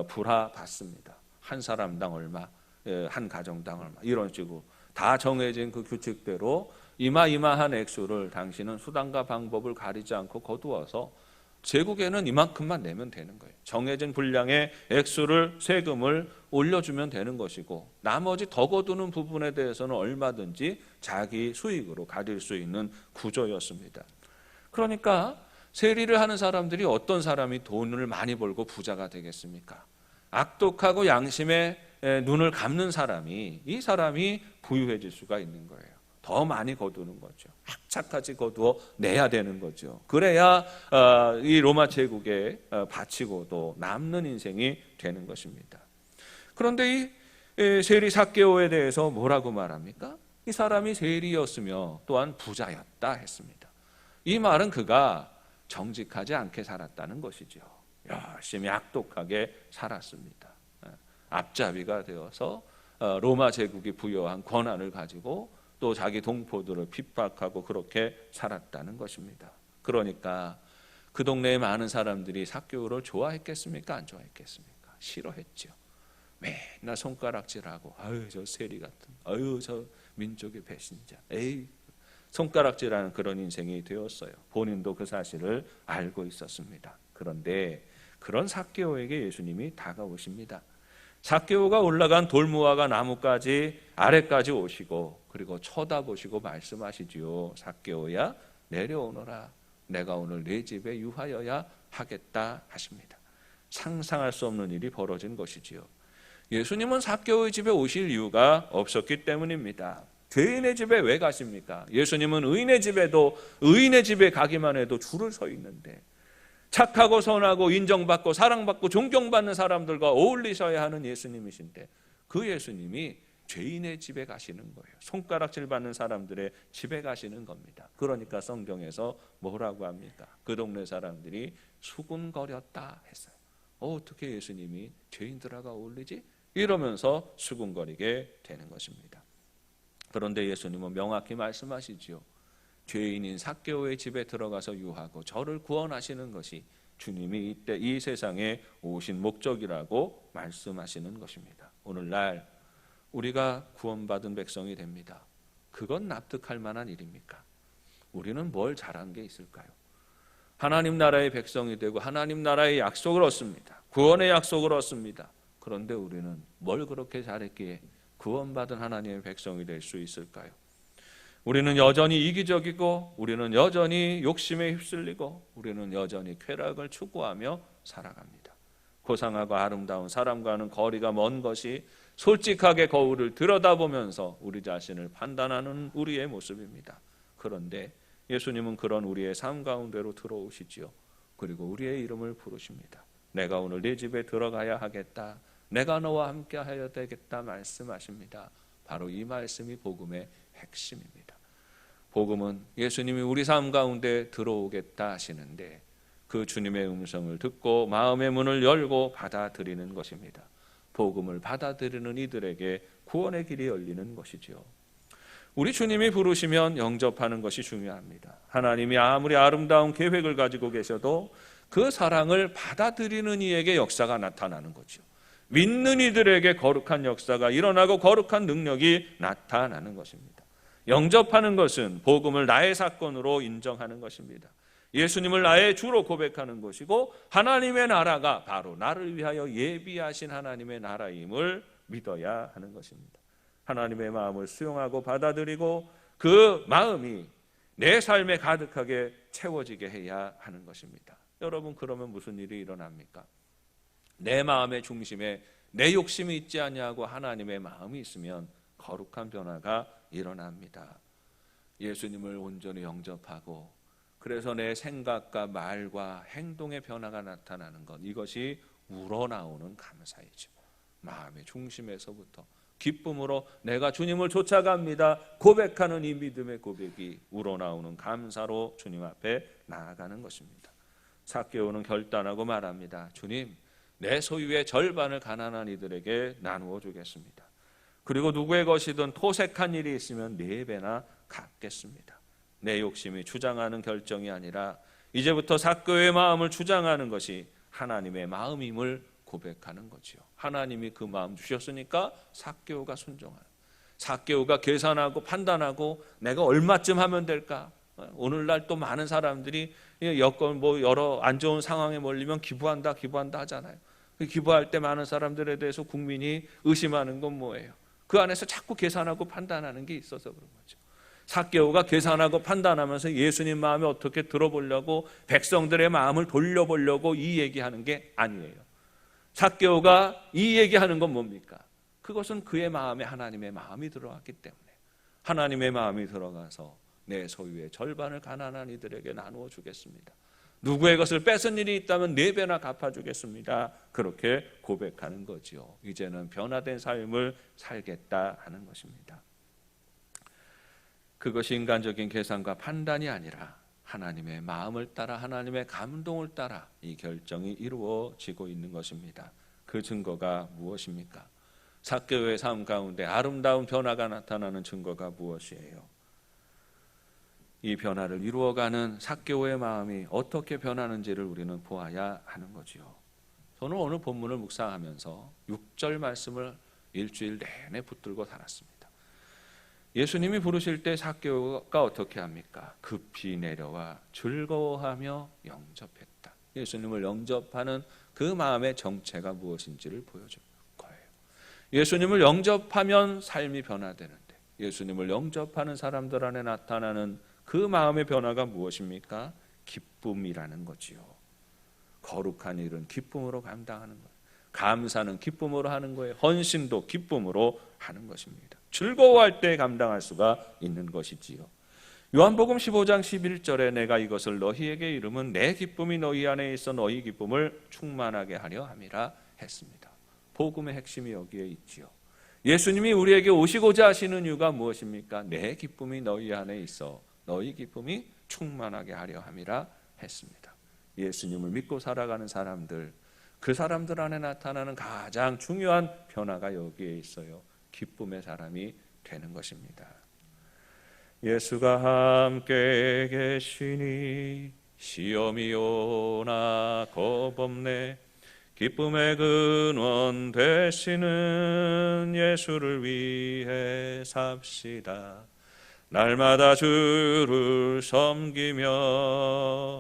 Speaker 1: 불화받습니다. 한 사람당 얼마, 한 가정당 얼마, 이런 식으로 다 정해진 그 규칙대로 이마이마한 액수를 당신은 수단과 방법을 가리지 않고 거두어서 제국에는 이만큼만 내면 되는 거예요. 정해진 분량의 액수를, 세금을 올려주면 되는 것이고, 나머지 더 거두는 부분에 대해서는 얼마든지 자기 수익으로 가릴 수 있는 구조였습니다. 그러니까 세리를 하는 사람들이 어떤 사람이 돈을 많이 벌고 부자가 되겠습니까? 악독하고 양심에 눈을 감는 사람이, 이 사람이 부유해질 수가 있는 거예요. 더 많이 거두는 거죠. 악착같이 거두어 내야 되는 거죠. 그래야 이 로마 제국에 바치고 또 남는 인생이 되는 것입니다. 그런데 이 세리 삭개오에 대해서 뭐라고 말합니까? 이 사람이 세리였으며 또한 부자였다 했습니다. 이 말은 그가 정직하지 않게 살았다는 것이죠. 열심히 악독하게 살았습니다. 앞잡이가 되어서 로마 제국이 부여한 권한을 가지고 또 자기 동포들을 핍박하고 그렇게 살았다는 것입니다. 그러니까 그 동네에 많은 사람들이 삭개오를 좋아했겠습니까? 안 좋아했겠습니까? 싫어했죠. 맨날 손가락질하고, 아유 저 세리 같은, 아유 저 민족의 배신자, 에이, 손가락질하는 그런 인생이 되었어요. 본인도 그 사실을 알고 있었습니다. 그런데 그런 삭개오에게 예수님이 다가오십니다. 삭개오가 올라간 돌무화과 나무까지 아래까지 오시고, 그리고 쳐다보시고 말씀하시지요. 삭개오야, 내려오너라. 내가 오늘 네 집에 유하여야 하겠다 하십니다. 상상할 수 없는 일이 벌어진 것이지요. 예수님은 삭개오의 집에 오실 이유가 없었기 때문입니다. 죄인의 집에 왜 가십니까? 예수님은 의인의 집에도, 의인의 집에 가기만 해도 줄을 서 있는데, 착하고 선하고 인정받고 사랑받고 존경받는 사람들과 어울리셔야 하는 예수님이신데, 그 예수님이 죄인의 집에 가시는 거예요. 손가락질 받는 사람들의 집에 가시는 겁니다. 그러니까 성경에서 뭐라고 합니까? 그 동네 사람들이 수군거렸다 했어요. 어떻게 예수님이 죄인들하고 어울리지? 이러면서 수군거리게 되는 것입니다. 그런데 예수님은 명확히 말씀하시지요. 죄인인 삭개오의 집에 들어가서 유하고 저를 구원하시는 것이 주님이 이때 이 세상에 오신 목적이라고 말씀하시는 것입니다. 오늘날 우리가 구원받은 백성이 됩니다. 그건 납득할 만한 일입니까? 우리는 뭘 잘한 게 있을까요? 하나님 나라의 백성이 되고 하나님 나라의 약속을 얻습니다. 구원의 약속을 얻습니다. 그런데 우리는 뭘 그렇게 잘했기에 구원받은 하나님의 백성이 될 수 있을까요? 우리는 여전히 이기적이고, 우리는 여전히 욕심에 휩쓸리고, 우리는 여전히 쾌락을 추구하며 살아갑니다. 고상하고 아름다운 사람과는 거리가 먼 것이 솔직하게 거울을 들여다보면서 우리 자신을 판단하는 우리의 모습입니다. 그런데 예수님은 그런 우리의 삶 가운데로 들어오시지요. 그리고 우리의 이름을 부르십니다. 내가 오늘 네 집에 들어가야 하겠다. 내가 너와 함께 하여야 되겠다 말씀하십니다. 바로 이 말씀이 복음의 핵심입니다. 복음은 예수님이 우리 삶 가운데 들어오겠다 하시는데, 그 주님의 음성을 듣고 마음의 문을 열고 받아들이는 것입니다. 복음을 받아들이는 이들에게 구원의 길이 열리는 것이죠. 우리 주님이 부르시면 영접하는 것이 중요합니다. 하나님이 아무리 아름다운 계획을 가지고 계셔도 그 사랑을 받아들이는 이에게 역사가 나타나는 거죠. 믿는 이들에게 거룩한 역사가 일어나고 거룩한 능력이 나타나는 것입니다. 영접하는 것은 복음을 나의 사건으로 인정하는 것입니다. 예수님을 나의 주로 고백하는 것이고, 하나님의 나라가 바로 나를 위하여 예비하신 하나님의 나라임을 믿어야 하는 것입니다. 하나님의 마음을 수용하고 받아들이고 그 마음이 내 삶에 가득하게 채워지게 해야 하는 것입니다. 여러분, 그러면 무슨 일이 일어납니까? 내 마음의 중심에 내 욕심이 있지 아니하고 하나님의 마음이 있으면 거룩한 변화가 일어납니다. 예수님을 온전히 영접하고, 그래서 내 생각과 말과 행동의 변화가 나타나는 것, 이것이 우러나오는 감사이죠. 마음의 중심에서부터 기쁨으로 내가 주님을 쫓아갑니다 고백하는 이 믿음의 고백이 우러나오는 감사로 주님 앞에 나아가는 것입니다. 삭개오는 결단하고 말합니다. 주님, 내 소유의 절반을 가난한 이들에게 나누어 주겠습니다. 그리고 누구의 것이든 토색한 일이 있으면 4배나 갚겠습니다. 내 욕심이 주장하는 결정이 아니라 이제부터 삭개오의 마음을 주장하는 것이 하나님의 마음임을 고백하는 거지요. 하나님이 그 마음 주셨으니까 삭개오가 순종하는, 삭개오가 계산하고 판단하고 내가 얼마쯤 하면 될까. 오늘날 또 많은 사람들이 여건 여러 안 좋은 상황에 몰리면 기부한다 하잖아요. 기부할 때 많은 사람들에 대해서 국민이 의심하는 건 뭐예요? 그 안에서 자꾸 계산하고 판단하는 게 있어서 그런 거죠. 삭개오가 계산하고 판단하면서 예수님 마음에 어떻게 들어보려고, 백성들의 마음을 돌려보려고 이 얘기하는 게 아니에요. 삭개오가 이 얘기하는 건 뭡니까? 그것은 그의 마음에 하나님의 마음이 들어갔기 때문에, 하나님의 마음이 들어가서 내 소유의 절반을 가난한 이들에게 나누어 주겠습니다. 누구의 것을 뺏은 일이 있다면 4배나 갚아주겠습니다. 그렇게 고백하는 거지요. 이제는 변화된 삶을 살겠다 하는 것입니다. 그것이 인간적인 계산과 판단이 아니라 하나님의 마음을 따라, 하나님의 감동을 따라 이 결정이 이루어지고 있는 것입니다. 그 증거가 무엇입니까? 삭개오의 삶 가운데 아름다운 변화가 나타나는 증거가 무엇이에요? 이 변화를 이루어가는 삭개오의 마음이 어떻게 변하는지를 우리는 보아야 하는 거지요. 저는 오늘 본문을 묵상하면서 6절 말씀을 일주일 내내 붙들고 살았습니다. 예수님이 부르실 때 삭개오가 어떻게 합니까? 급히 내려와 즐거워하며 영접했다. 예수님을 영접하는 그 마음의 정체가 무엇인지를 보여줄 거예요. 예수님을 영접하면 삶이 변화되는데, 예수님을 영접하는 사람들 안에 나타나는 그 마음의 변화가 무엇입니까? 기쁨이라는 거지요. 거룩한 일은 기쁨으로 감당하는 거예요. 감사는 기쁨으로 하는 거예요. 헌신도 기쁨으로 하는 것입니다. 즐거워할 때 감당할 수가 있는 것이지요. 요한복음 15장 11절에 내가 이것을 너희에게 이름은 내 기쁨이 너희 안에 있어 너희 기쁨을 충만하게 하려 함이라 했습니다. 복음의 핵심이 여기에 있지요. 예수님이 우리에게 오시고자 하시는 이유가 무엇입니까? 내 기쁨이 너희 안에 있어 너희 기쁨이 충만하게 하려 함이라 했습니다. 예수님을 믿고 살아가는 사람들, 그 사람들 안에 나타나는 가장 중요한 변화가 여기에 있어요. 기쁨의 사람이 되는 것입니다. 예수가 함께 계시니 시험이 오나 겁없네. 기쁨의 근원 되시는 예수를 위해 삽시다. 날마다 주를 섬기며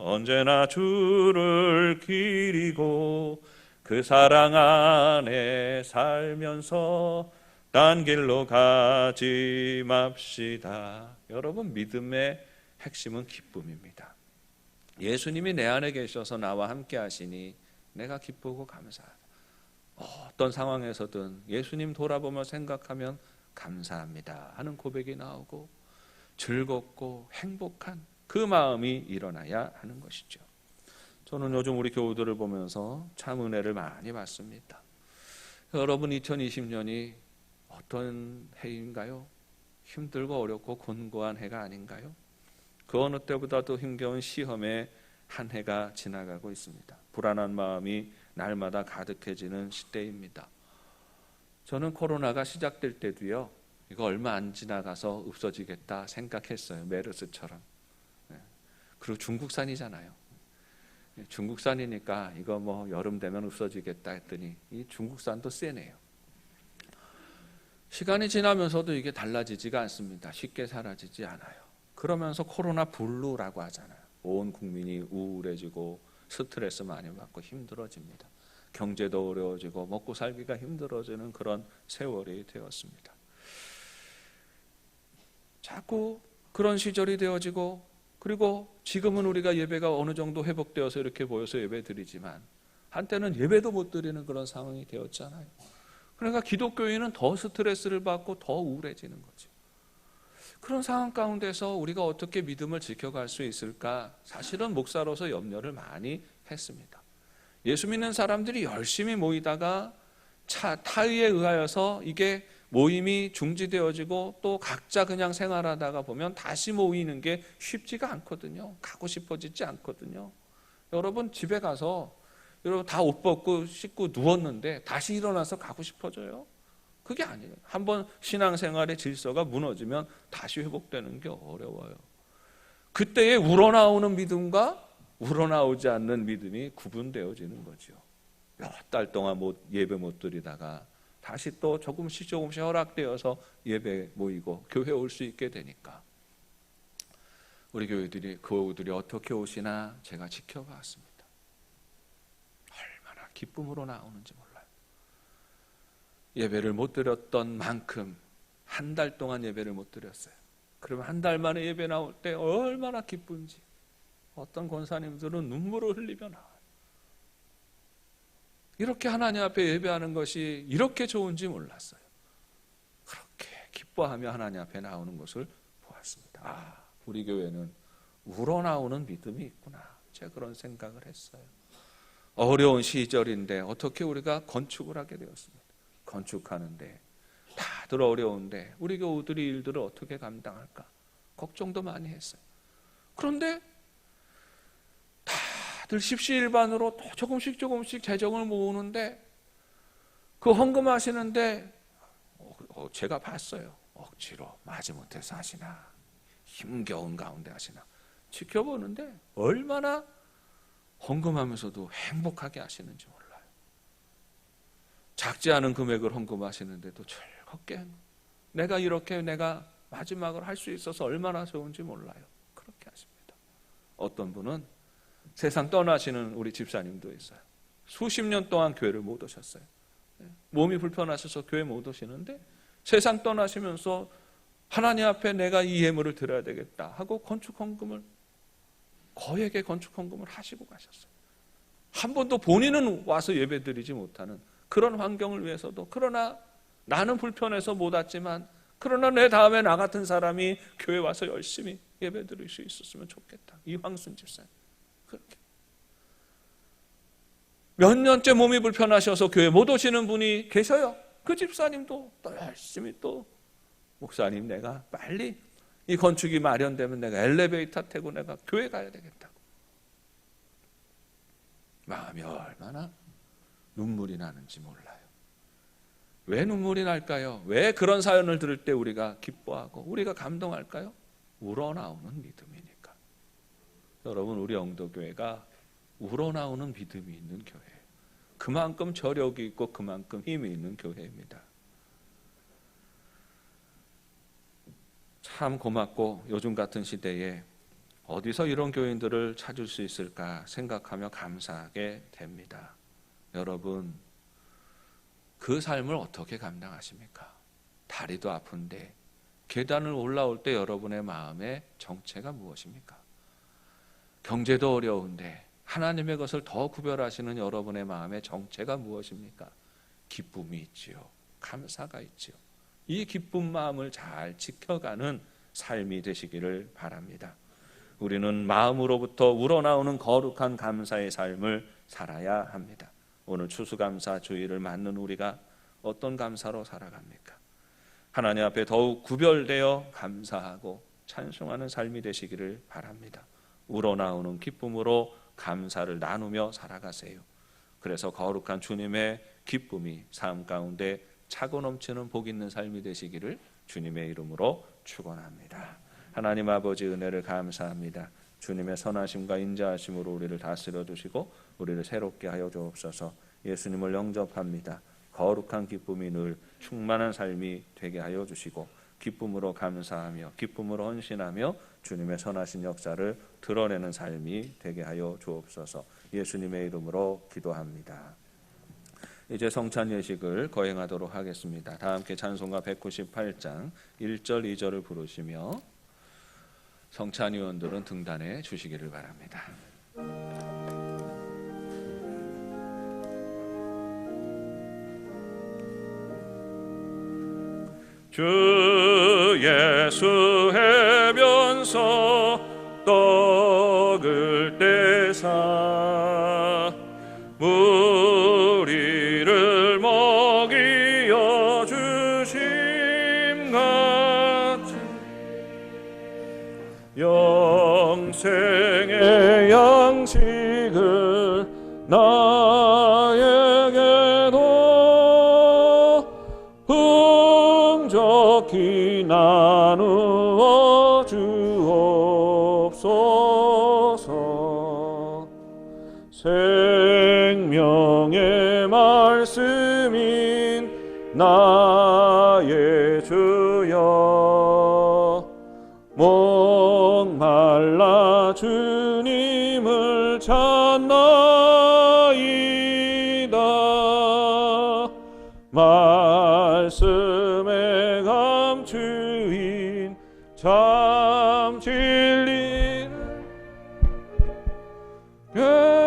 Speaker 1: 언제나 주를 기리고 그 사랑 안에 살면서 딴 길로 가지 맙시다. 여러분, 믿음의 핵심은 기쁨입니다. 예수님이 내 안에 계셔서 나와 함께 하시니 내가 기쁘고 감사하다. 어떤 상황에서든 예수님 돌아보며 생각하면 감사합니다 하는 고백이 나오고 즐겁고 행복한 그 마음이 일어나야 하는 것이죠. 저는 요즘 우리 교우들을 보면서 참 은혜를 많이 받습니다. 여러분, 2020년이 어떤 해인가요? 힘들고 어렵고 곤고한 해가 아닌가요? 그 어느 때보다도 힘겨운 시험의 한 해가 지나가고 있습니다. 불안한 마음이 날마다 가득해지는 시대입니다. 저는 코로나가 시작될 때도요, 이거 얼마 안 지나가서 없어지겠다 생각했어요. 메르스처럼. 그리고 중국산이잖아요. 중국산이니까 이거 여름 되면 없어지겠다 했더니 이 중국산도 세네요. 시간이 지나면서도 이게 달라지지가 않습니다. 쉽게 사라지지 않아요. 그러면서 코로나 블루라고 하잖아요. 온 국민이 우울해지고 스트레스 많이 받고 힘들어집니다. 경제도 어려워지고 먹고 살기가 힘들어지는 그런 세월이 되었습니다. 자꾸 그런 시절이 되어지고, 그리고 지금은 우리가 예배가 어느 정도 회복되어서 이렇게 모여서 예배 드리지만 한때는 예배도 못 드리는 그런 상황이 되었잖아요. 그러니까 기독교인은 더 스트레스를 받고 더 우울해지는 거죠. 그런 상황 가운데서 우리가 어떻게 믿음을 지켜갈 수 있을까? 사실은 목사로서 염려를 많이 했습니다. 예수 믿는 사람들이 열심히 모이다가 타의에 의하여서 이게 모임이 중지되어지고 또 각자 그냥 생활하다가 보면 다시 모이는 게 쉽지가 않거든요. 가고 싶어지지 않거든요. 여러분, 집에 가서 여러분 다 옷 벗고 씻고 누웠는데 다시 일어나서 가고 싶어져요? 그게 아니에요. 한번 신앙생활의 질서가 무너지면 다시 회복되는 게 어려워요. 그때에 우러나오는 믿음과 우러나오지 않는 믿음이 구분되어지는 거죠. 몇 달 동안 예배 못 드리다가 다시 또 조금씩 허락되어서 예배 모이고 교회 올 수 있게 되니까 우리 교우들이 어떻게 오시나 제가 지켜봤습니다. 얼마나 기쁨으로 나오는지 몰라요. 예배를 못 드렸던 만큼 한 달 동안 예배를 못 드렸어요. 그러면 한 달 만에 예배 나올 때 얼마나 기쁜지 어떤 권사님들은 눈물을 흘리며 나와요. 이렇게 하나님 앞에 예배하는 것이 이렇게 좋은지 몰랐어요. 그렇게 기뻐하며 하나님 앞에 나오는 것을 보았습니다. 우리 교회는 우러나오는 믿음이 있구나. 제가 그런 생각을 했어요. 어려운 시절인데 어떻게 우리가 건축을 하게 되었습니다. 건축하는데 다들 어려운데 우리 교우들이 일들을 어떻게 감당할까 걱정도 많이 했어요. 그런데 다들 십시일반으로 또 조금씩 재정을 모으는데 그 헌금하시는데 제가 봤어요. 억지로 마지못해서 하시나 힘겨운 가운데 하시나 지켜보는데 얼마나 헌금하면서도 행복하게 하시는지 몰라요. 작지 않은 금액을 헌금하시는데도 즐겁게 내가 마지막을 할 수 있어서 얼마나 좋은지 몰라요. 그렇게 하십니다. 어떤 분은 세상 떠나시는 우리 집사님도 있어요. 수십 년 동안 교회를 못 오셨어요. 몸이 불편하셔서 교회 못 오시는데 세상 떠나시면서 하나님 앞에 내가 이 예물을 드려야 되겠다 하고 거액의 건축 헌금을 하시고 가셨어요. 한 번도 본인은 와서 예배드리지 못하는 그런 환경을 위해서도, 그러나 나는 불편해서 못 왔지만 그러나 내 다음에 나 같은 사람이 교회 와서 열심히 예배드릴 수 있었으면 좋겠다. 이황순 집사님 그렇게 몇 년째 몸이 불편하셔서 교회 못 오시는 분이 계셔요. 그 집사님도 또 열심히 또 목사님 내가 빨리 이 건축이 마련되면 내가 엘리베이터 타고 내가 교회 가야 되겠다고. 마음이 얼마나 눈물이 나는지 몰라요. 왜 눈물이 날까요? 왜 그런 사연을 들을 때 우리가 기뻐하고 우리가 감동할까요? 우러나오는 믿음이니까. 여러분, 우리 영도교회가 우러나오는 믿음이 있는 교회예요. 그만큼 저력이 있고 그만큼 힘이 있는 교회입니다. 참 고맙고 요즘 같은 시대에 어디서 이런 교인들을 찾을 수 있을까 생각하며 감사하게 됩니다. 여러분, 그 삶을 어떻게 감당하십니까? 다리도 아픈데 계단을 올라올 때 여러분의 마음의 정체가 무엇입니까? 경제도 어려운데 하나님의 것을 더 구별하시는 여러분의 마음의 정체가 무엇입니까? 기쁨이 있지요. 감사가 있지요. 이 기쁜 마음을 잘 지켜가는 삶이 되시기를 바랍니다. 우리는 마음으로부터 우러나오는 거룩한 감사의 삶을 살아야 합니다. 오늘 추수감사 주일을 맞는 우리가 어떤 감사로 살아갑니까? 하나님 앞에 더욱 구별되어 감사하고 찬송하는 삶이 되시기를 바랍니다. 우러나오는 기쁨으로 감사를 나누며 살아가세요. 그래서 거룩한 주님의 기쁨이 삶 가운데 차고 넘치는 복 있는 삶이 되시기를 주님의 이름으로 축원합니다. 하나님 아버지 은혜를 감사합니다. 주님의 선하심과 인자하심으로 우리를 다스려 주시고 우리를 새롭게 하여 주옵소서. 예수님을 영접합니다. 거룩한 기쁨이 늘 충만한 삶이 되게 하여 주시고 기쁨으로 감사하며 기쁨으로 헌신하며 주님의 선하신 역사를 드러내는 삶이 되게 하여 주옵소서. 예수님의 이름으로 기도합니다. 이제 성찬 예식을 거행하도록 하겠습니다. 다 함께 찬송가 198장 1절 2절을 부르시며 성찬위원들은 등단해 주시기를 바랍니다. 주 예수 해변서 떡을 떼사 무리를 먹이어 주심같이 영생의 양식을 나에게도 풍족히 나누어 주옵소서. 말씀인 나의 주여 목말라 주님을 찾나이다 말씀의 감추인 참 진리를 깨달아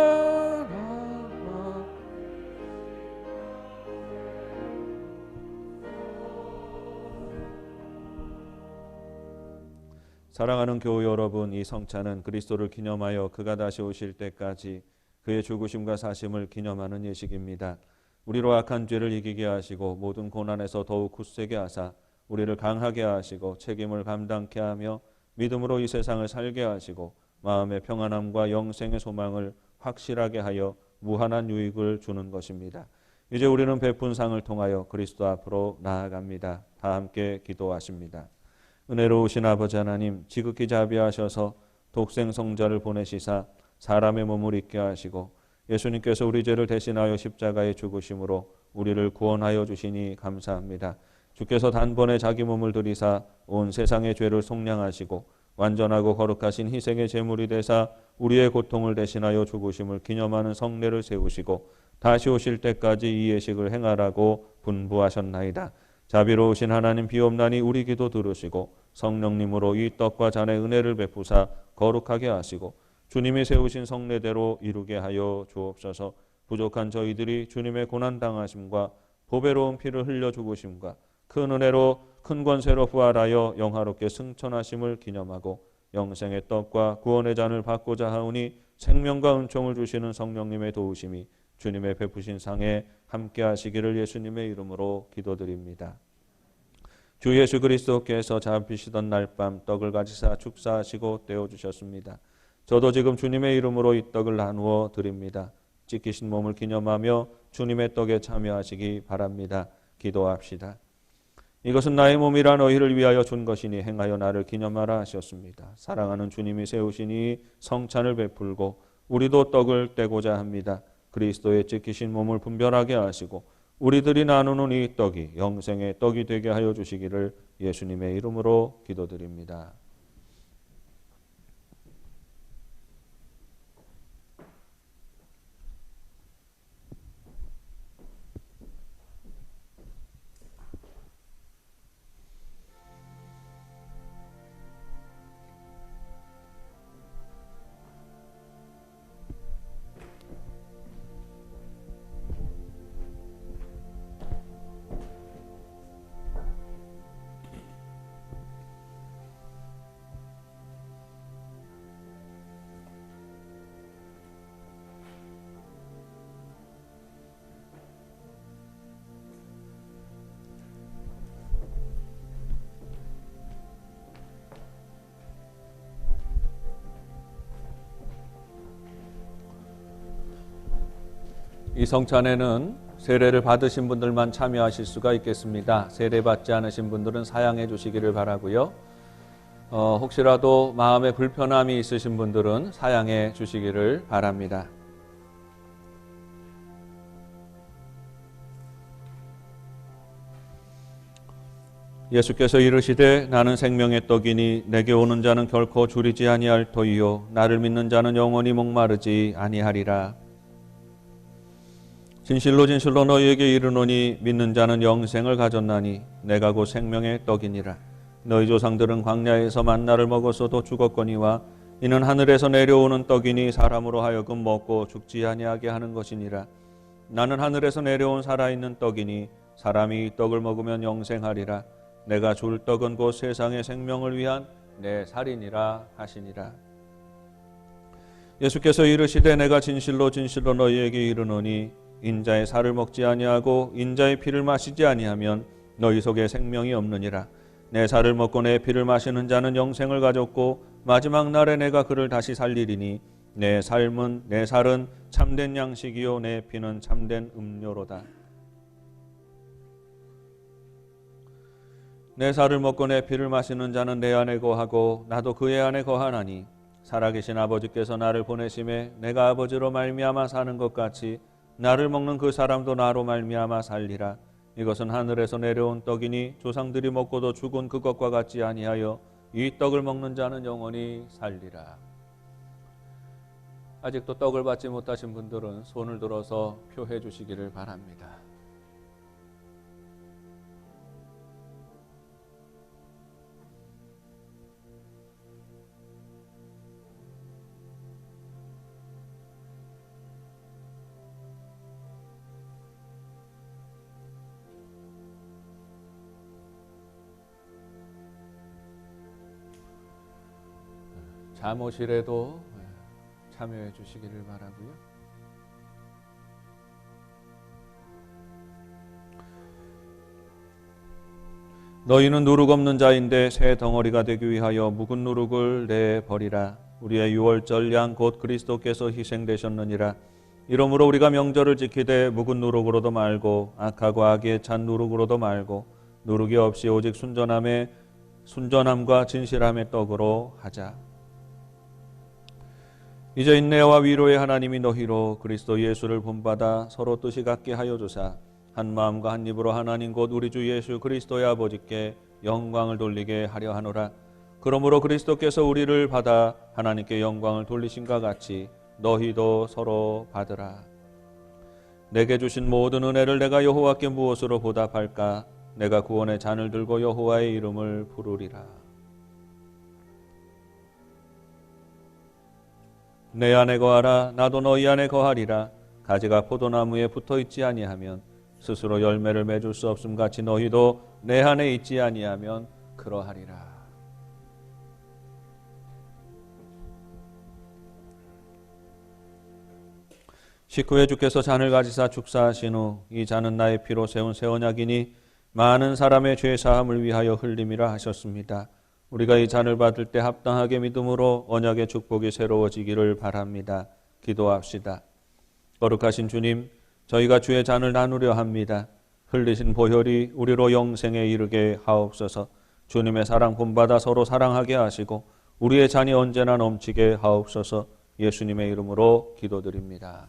Speaker 1: 사랑하는 교우 여러분, 이 성찬은 그리스도를 기념하여 그가 다시 오실 때까지 그의 죽으심과 사심을 기념하는 예식입니다. 우리로 악한 죄를 이기게 하시고 모든 고난에서 더욱 굳세게 하사 우리를 강하게 하시고 책임을 감당케 하며 믿음으로 이 세상을 살게 하시고 마음의 평안함과 영생의 소망을 확실하게 하여 무한한 유익을 주는 것입니다. 이제 우리는 베푼 상을 통하여 그리스도 앞으로 나아갑니다. 다 함께 기도하십니다. 은혜로우신 아버지 하나님, 지극히 자비하셔서 독생 성자를 보내시사 사람의 몸을 입게 하시고 예수님께서 우리 죄를 대신하여 십자가에 죽으심으로 우리를 구원하여 주시니 감사합니다. 주께서 단번에 자기 몸을 들이사 온 세상의 죄를 속량하시고 완전하고 거룩하신 희생의 제물이 되사 우리의 고통을 대신하여 죽으심을 기념하는 성례를 세우시고 다시 오실 때까지 이 예식을 행하라고 분부하셨나이다. 자비로우신 하나님, 비옵나니 우리 기도 들으시고 성령님으로 이 떡과 잔의 은혜를 베푸사 거룩하게 하시고 주님이 세우신 성례대로 이루게 하여 주옵소서. 부족한 저희들이 주님의 고난당하심과 보배로운 피를 흘려 죽으심과 큰 은혜로 큰 권세로 부활하여 영화롭게 승천하심을 기념하고 영생의 떡과 구원의 잔을 받고자 하오니 생명과 은총을 주시는 성령님의 도우심이 주님의 베푸신 상에 함께 하시기를 예수님의 이름으로 기도드립니다. 주 예수 그리스도께서 잡히시던 날 밤 떡을 가지사 축사하시고 떼어주셨습니다. 저도 지금 주님의 이름으로 이 떡을 나누어 드립니다. 찢기신 몸을 기념하며 주님의 떡에 참여하시기 바랍니다. 기도합시다. 이것은 나의 몸이라 너희를 위하여 준 것이니 행하여 나를 기념하라 하셨습니다. 사랑하는 주님이 세우시니 성찬을 베풀고 우리도 떡을 떼고자 합니다. 그리스도의 찢기신 몸을 분별하게 하시고 우리들이 나누는 이 떡이 영생의 떡이 되게 하여 주시기를 예수님의 이름으로 기도드립니다. 이 성찬에는 세례를 받으신 분들만 참여하실 수가 있겠습니다. 세례 받지 않으신 분들은 사양해 주시기를 바라고요. 혹시라도 마음에 불편함이 있으신 분들은 사양해 주시기를 바랍니다. 예수께서 이르시되 나는 생명의 떡이니 내게 오는 자는 결코 줄이지 아니할 터이요 나를 믿는 자는 영원히 목마르지 아니하리라. 진실로 진실로 너희에게 이르노니 믿는 자는 영생을 가졌나니 내가 곧 생명의 떡이니라. 너희 조상들은 광야에서 만나를 먹었어도 죽었거니와 이는 하늘에서 내려오는 떡이니 사람으로 하여금 먹고 죽지 아니하게 하는 것이니라. 나는 하늘에서 내려온 살아있는 떡이니 사람이 이 떡을 먹으면 영생하리라. 내가 줄 떡은 곧 세상의 생명을 위한 내 살이니라 하시니라. 예수께서 이르시되 내가 진실로 진실로 너희에게 이르노니 인자의 살을 먹지 아니하고 인자의 피를 마시지 아니하면 너희 속에 생명이 없느니라. 내 살을 먹고 내 피를 마시는 자는 영생을 가졌고 마지막 날에 내가 그를 다시 살리리니 내 살은 참된 양식이요 내 피는 참된 음료로다. 내 살을 먹고 내 피를 마시는 자는 내 안에 거하고 나도 그의 안에 거하나니 살아계신 아버지께서 나를 보내심에 내가 아버지로 말미암아 사는 것 같이 나를 먹는 그 사람도 나로 말미암아 살리라. 이것은 하늘에서 내려온 떡이니 조상들이 먹고도 죽은 그것과 같지 아니하여 이 떡을 먹는 자는 영원히 살리라. 아직도 떡을 받지 못하신 분들은 손을 들어서 표해 주시기를 바랍니다. 잠옷이라도 참여해 주시기를 바라고요. 너희는 누룩 없는 자인데 새 덩어리가 되기 위하여 묵은 누룩을 내버리라. 우리의 유월절 양 곧 그리스도께서 희생되셨느니라. 이러므로 우리가 명절을 지키되 묵은 누룩으로도 말고 악하고 악에 찬 누룩으로도 말고 누룩이 없이 오직 순전함과 진실함의 떡으로 하자. 이제 인내와 위로의 하나님이 너희로 그리스도 예수를 본받아 서로 뜻이 같게 하여 주사 한 마음과 한 입으로 하나님 곧 우리 주 예수 그리스도의 아버지께 영광을 돌리게 하려 하노라. 그러므로 그리스도께서 우리를 받아 하나님께 영광을 돌리신과 같이 너희도 서로 받으라. 내게 주신 모든 은혜를 내가 여호와께 무엇으로 보답할까? 내가 구원의 잔을 들고 여호와의 이름을 부르리라. 내 안에 거하라. 나도 너희 안에 거하리라. 가지가 포도나무에 붙어있지 아니하면 스스로 열매를 맺을 수 없음 같이 너희도 내 안에 있지 아니하면 그러하리라. 식후에 주께서 잔을 가지사 축사하신 후 이 잔은 나의 피로 세운 새 언약이니 많은 사람의 죄 사함을 위하여 흘림이라 하셨습니다. 우리가 이 잔을 받을 때 합당하게 믿음으로 언약의 축복이 새로워지기를 바랍니다. 기도합시다. 거룩하신 주님, 저희가 주의 잔을 나누려 합니다. 흘리신 보혈이 우리로 영생에 이르게 하옵소서. 주님의 사랑 본받아 서로 사랑하게 하시고 우리의 잔이 언제나 넘치게 하옵소서. 예수님의 이름으로 기도드립니다.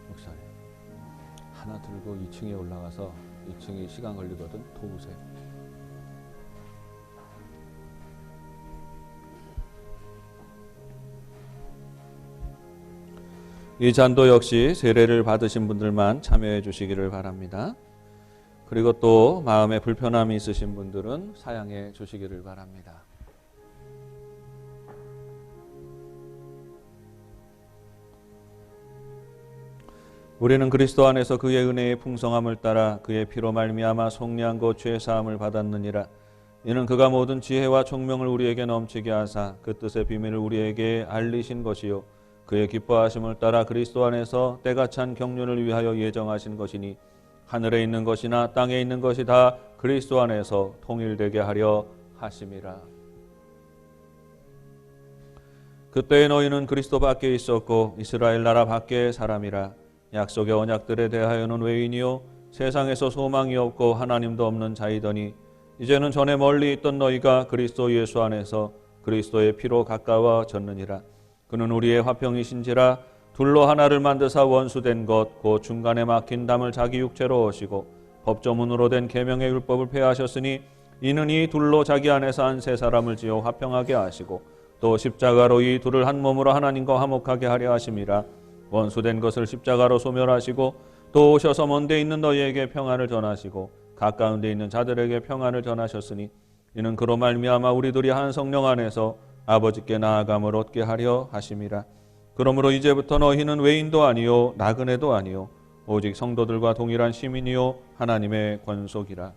Speaker 1: 목사님, 하나 들고 2층에 올라가서 2층이 시간 걸리거든. 도우세요. 이 잔도 역시 세례를 받으신 분들만 참여해 주시기를 바랍니다. 그리고 또 마음에 불편함이 있으신 분들은 사양해 주시기를 바랍니다. 우리는 그리스도 안에서 그의 은혜의 풍성함을 따라 그의 피로 말미암아 속량고 죄 사함을 받았느니라. 이는 그가 모든 지혜와 총명을 우리에게 넘치게 하사 그 뜻의 비밀을 우리에게 알리신 것이요 그의 기뻐하심을 따라 그리스도 안에서 때가 찬 경륜을 위하여 예정하신 것이니 하늘에 있는 것이나 땅에 있는 것이 다 그리스도 안에서 통일되게 하려 하심이라. 그때에 너희는 그리스도 밖에 있었고 이스라엘 나라 밖의 사람이라. 약속의 언약들에 대하여는 외인이요 세상에서 소망이 없고 하나님도 없는 자이더니 이제는 전에 멀리 있던 너희가 그리스도 예수 안에서 그리스도의 피로 가까워졌느니라. 그는 우리의 화평이신지라 둘로 하나를 만드사 원수된 것 곧 중간에 막힌 담을 자기 육체로 오시고 법조문으로 된 계명의 율법을 폐하셨으니 이는 이 둘로 자기 안에서 한 세 사람을 지어 화평하게 하시고 또 십자가로 이 둘을 한 몸으로 하나님과 화목하게 하려 하심이라. 원수된 것을 십자가로 소멸하시고 또 오셔서 먼 데 있는 너희에게 평안을 전하시고 가까운 데 있는 자들에게 평안을 전하셨으니 이는 그로 말미암아 우리들이 한 성령 안에서 아버지께 나아감을 얻게 하려 하심이라. 그러므로 이제부터 너희는 외인도 아니요 나그네도 아니요 오직 성도들과 동일한 시민이요 하나님의 권속이라.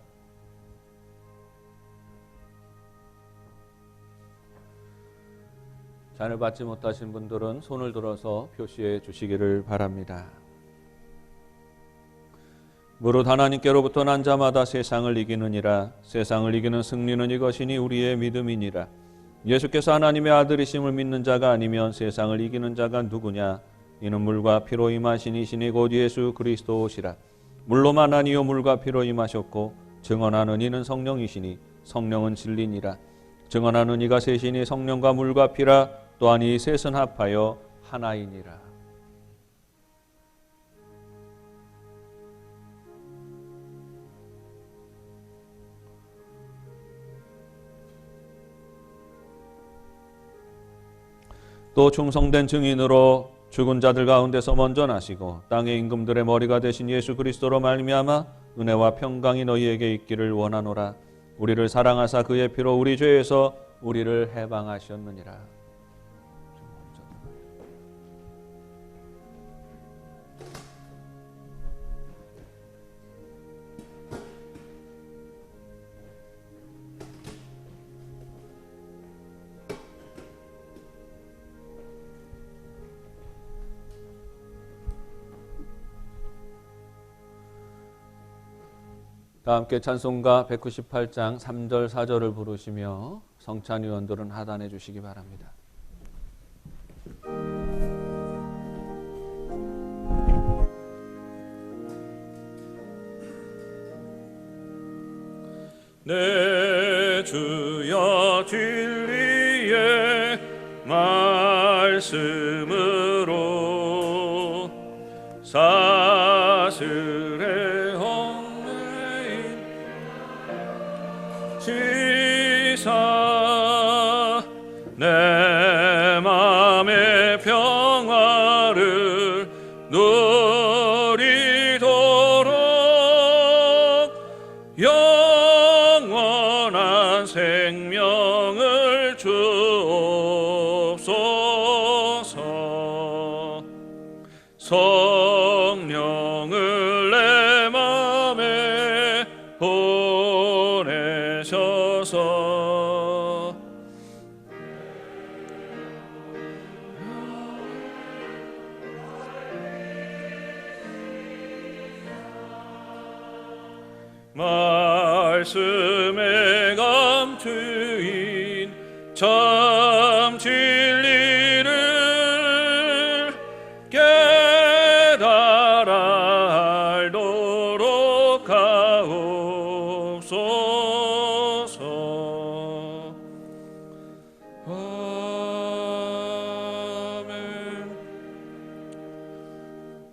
Speaker 1: 잔을 받지 못하신 분들은 손을 들어서 표시해 주시기를 바랍니다. 무릇 하나님께로부터 난 자마다 세상을 이기느니라. 세상을 이기는 승리는 이것이니 우리의 믿음이니라. 예수께서 하나님의 아들이심을 믿는 자가 아니면 세상을 이기는 자가 누구냐? 이는 물과 피로 임하신 이시니 곧 예수 그리스도시라. 물로만 아니요 물과 피로 임하셨고 증언하는 이는 성령이시니 성령은 진리니라. 증언하는 이가 셋이니 성령과 물과 피라. 또한 이 셋은 합하여 하나이니라. 또 충성된 증인으로 죽은 자들 가운데서 먼저 나시고 땅의 임금들의 머리가 되신 예수 그리스도로 말미암아 은혜와 평강이 너희에게 있기를 원하노라. 우리를 사랑하사 그의 피로 우리 죄에서 우리를 해방하셨느니라. 다 함께 찬송가 198장 3절 4절을 부르시며 성찬위원들은 하단해 주시기 바랍니다. 내 주여 진리의 말씀으로 사슬의 지사 내 맘의 평화를 누리도록 영원한 생명을 주옵소서. 성령을 내 맘에 보내셔서 말씀의 감추인 참 진리를 깨달아 알도록 하옵소서. 아멘.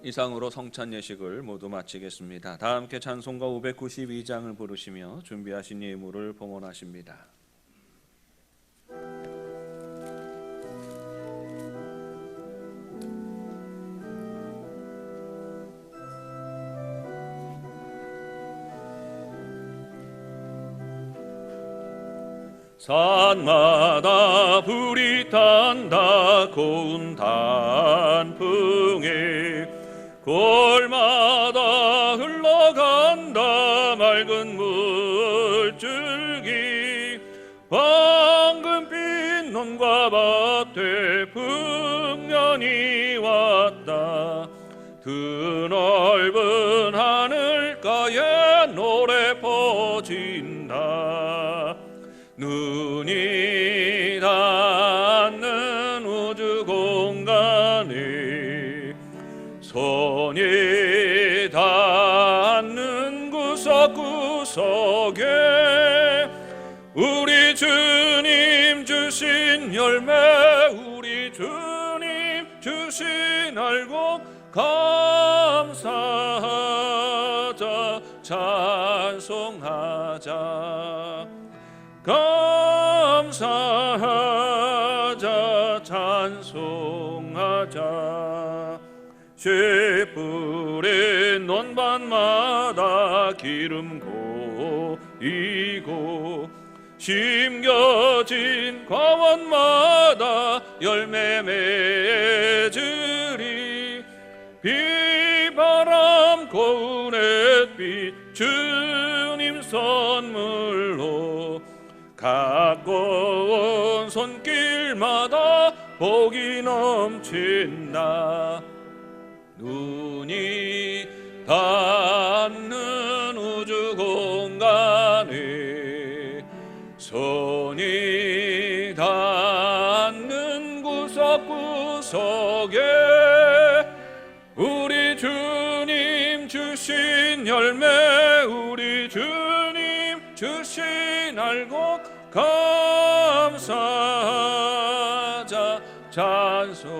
Speaker 1: 이상으로 성찬 예식을 모두 마치겠습니다. 다 함께 찬송가 592장을 부르시며 준비하신 예물을 봉헌하십니다. 산마다 불이 탄다 고운 단풍에 골마다 흘러간다 맑은 물줄기 황금빛 논과 밭에 풍년이 왔다. 드넓은 하늘가에 노래 퍼진다. 눈이 닿는 우주 공간에 손이 닿는 구석구석에 우리 주님 주신 열매 우리 주님 주신 알고 감사하자 찬송하자 감사하자 찬송하자 씨 뿌린 논밭마다 기름 고이고 심겨진 과원마다 열매 맺으리 비바람 고운 햇빛 주님 선물로 가까운 손길마다 복이 넘친다 눈이 닿는 우주 공간에 손이 닿는 구석구석에 우리 주님 주신 열매 우리 주님 주신 알곡 감사하자 찬송하자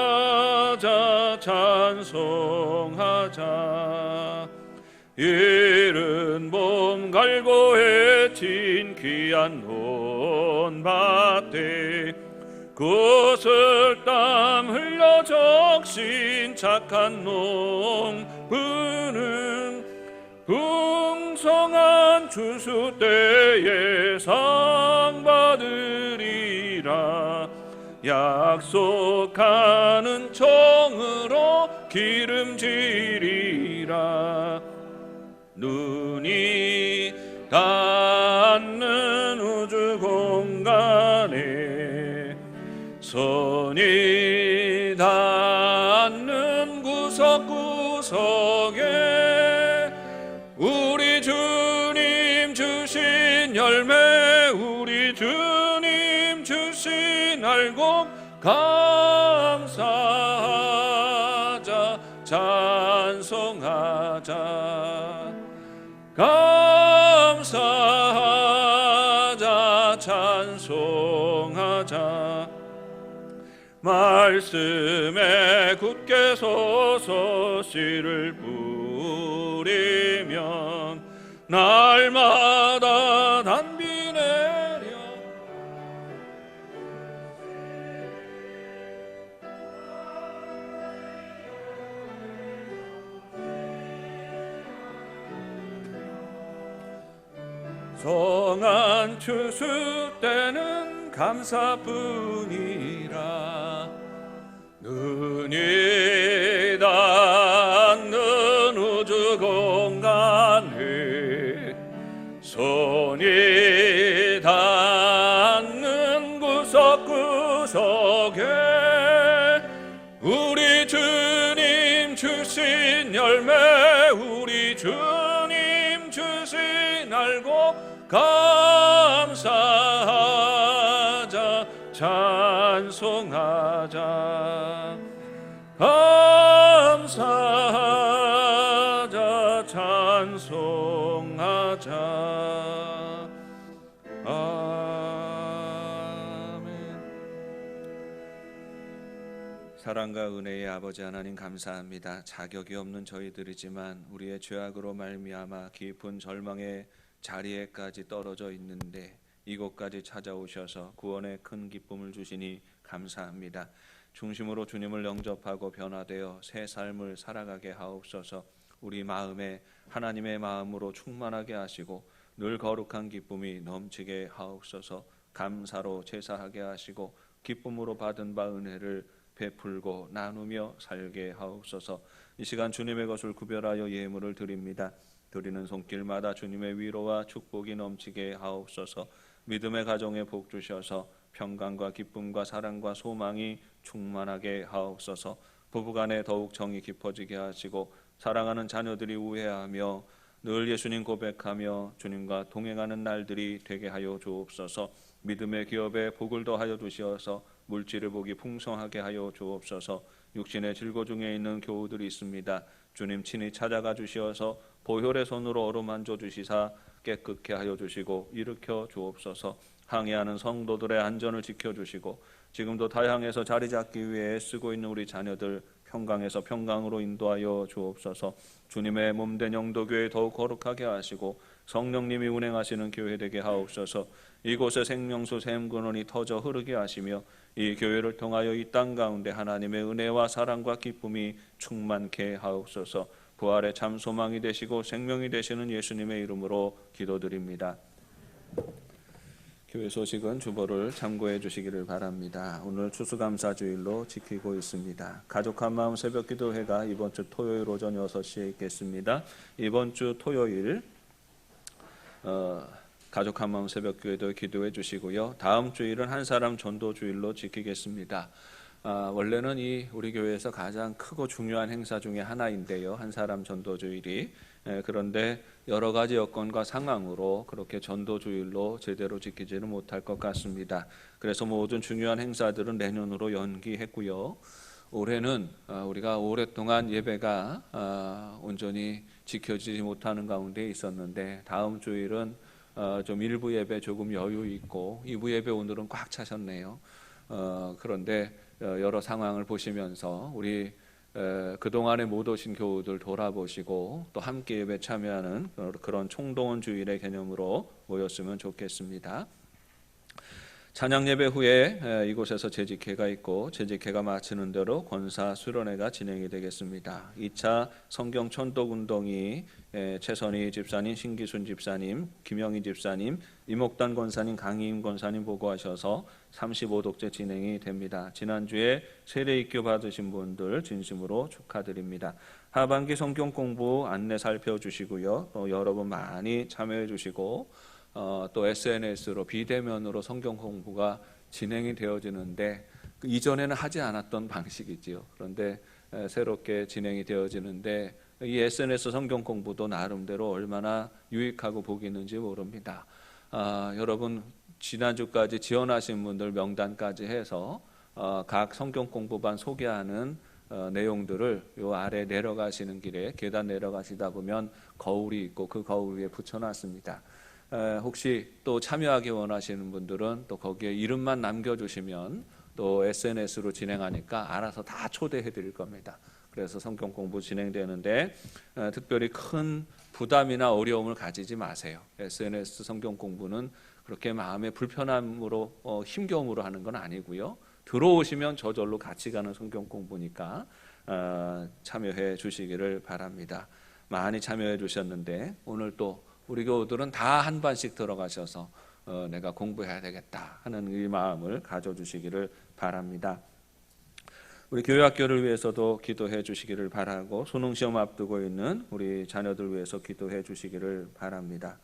Speaker 1: 감사하자 찬송하자 이른 봄 갈고 해친 귀한 논밭에 그것을 땀 흘려 적신 착한 농부는 풍성한 추수 때에 상 받으리라 약속하는 청으로 기름지리라 눈이 닿는 우주 공간에 손이 닿는 구석구석에 우리 주님 주신 열매 우리 주님 주신 알곡 감사하자 찬송하자 감사하자 찬송하자 말씀에 굳게 서서 씨를 뿌리면 날마다 단비 내려 성한 추수 때는 감사뿐이라 눈이 닿는 우주 공간에 손이 닿는 구석구석에 우리 주님 주신 열매 우리 주님 주신 알고 감사하자 찬송하자 감사하자 찬송하자 아멘. 사랑과 은혜의 아버지 하나님 감사합니다. 자격이 없는 저희들이지만 우리의 죄악으로 말미암아 깊은 절망의 자리에까지 떨어져 있는데 이곳까지 찾아오셔서 구원의 큰 기쁨을 주시니 감사합니다. 중심으로 주님을 영접하고 변화되어 새 삶을 살아가게 하옵소서. 우리 마음에 하나님의 마음으로 충만하게 하시고 늘 거룩한 기쁨이 넘치게 하옵소서. 감사로 제사하게 하시고 기쁨으로 받은 바 은혜를 베풀고 나누며 살게 하옵소서. 이 시간 주님의 것을 구별하여 예물을 드립니다. 드리는 손길마다 주님의 위로와 축복이 넘치게 하옵소서. 믿음의 가정에 복 주셔서 평강과 기쁨과 사랑과 소망이 충만하게 하옵소서. 부부간에 더욱 정이 깊어지게 하시고 사랑하는 자녀들이 우애하며 늘 예수님 고백하며 주님과 동행하는 날들이 되게 하여 주옵소서. 믿음의 기업에 복을 더하여 주시어서 물질의 복이 풍성하게 하여 주옵소서. 육신의 질고 중에 있는 교우들이 있습니다. 주님 친히 찾아가 주시어서 보혈의 손으로 어루만져 주시사 깨끗게 하여 주시고 일으켜 주옵소서. 항해하는 성도들의 안전을 지켜주시고 지금도 타향에서 자리 잡기 위해 애쓰고 있는 우리 자녀들 평강에서 평강으로 인도하여 주옵소서. 주님의 몸된 영도교회 더욱 거룩하게 하시고 성령님이 운행하시는 교회 되게 하옵소서. 이곳에 생명수 샘 근원이 터져 흐르게 하시며 이 교회를 통하여 이 땅 가운데 하나님의 은혜와 사랑과 기쁨이 충만케 하옵소서. 부활의 참 소망이 되시고 생명이 되시는 예수님의 이름으로 기도드립니다. 교회 소식은 주보를 참고해 주시기를 바랍니다. 오늘 추수감사주일로 지키고 있습니다. 가족 한마음 새벽기도회가 이번 주 토요일 오전 6시에 있겠습니다. 이번 주 토요일 가족 한마음 새벽기도 기도해 주시고요. 다음 주일은 한 사람 전도주일로 지키겠습니다. 원래는 이 우리 교회에서 가장 크고 중요한 행사 중에 하나인데요. 한 사람 전도주일이. 그런데 여러 가지 여건과 상황으로 그렇게 전도주일로 제대로 지키지는 못할 것 같습니다. 그래서 모든 중요한 행사들은 내년으로 연기했고요. 올해는 우리가 오랫동안 예배가 온전히 지켜지지 못하는 가운데 있었는데 다음 주일은 좀 일부 예배 조금 여유 있고 2부 예배 오늘은 꽉 차셨네요. 그런데 여러 상황을 보시면서 우리 그동안에 못 오신 교우들 돌아보시고 또 함께 예배 참여하는 그런 총동원 주일의 개념으로 모였으면 좋겠습니다. 찬양 예배 후에 이곳에서 재직회가 있고 재직회가 마치는 대로 권사 수련회가 진행이 되겠습니다. 2차 성경 천독 운동이 최선희 집사님, 신기순 집사님, 김영희 집사님, 이목단 권사님, 강희임 권사님 보고하셔서 35독째 진행이 됩니다. 지난주에 세례 입교 받으신 분들 진심으로 축하드립니다. 하반기 성경 공부 안내 살펴주시고요. 또 여러분 많이 참여해 주시고 또 SNS로 비대면으로 성경 공부가 진행이 되어지는데 이전에는 하지 않았던 방식이지요. 그런데 새롭게 진행이 되어지는데 이 SNS 성경 공부도 나름대로 얼마나 유익하고 복이 있는지 모릅니다. 여러분 지난주까지 지원하신 분들 명단까지 해서 각 성경 공부반 소개하는 내용들을 요 아래 내려가시는 길에 계단 내려가시다 보면 거울이 있고 그 거울 위에 붙여놨습니다. 혹시 또 참여하기 원하시는 분들은 또 거기에 이름만 남겨주시면 또 SNS로 진행하니까 알아서 다 초대해 드릴 겁니다. 그래서 성경 공부 진행되는데 특별히 큰 부담이나 어려움을 가지지 마세요. SNS 성경 공부는 그렇게 마음의 불편함으로 힘겨움으로 하는 건 아니고요. 들어오시면 저절로 같이 가는 성경 공부니까 참여해 주시기를 바랍니다. 많이 참여해 주셨는데 오늘 또 우리 교우들은 다 한 반씩 들어가셔서 내가 공부해야 되겠다 하는 이 마음을 가져주시기를 바랍니다. 우리 교회학교를 위해서도 기도해 주시기를 바라고 수능시험 앞두고 있는 우리 자녀들 위해서 기도해 주시기를 바랍니다.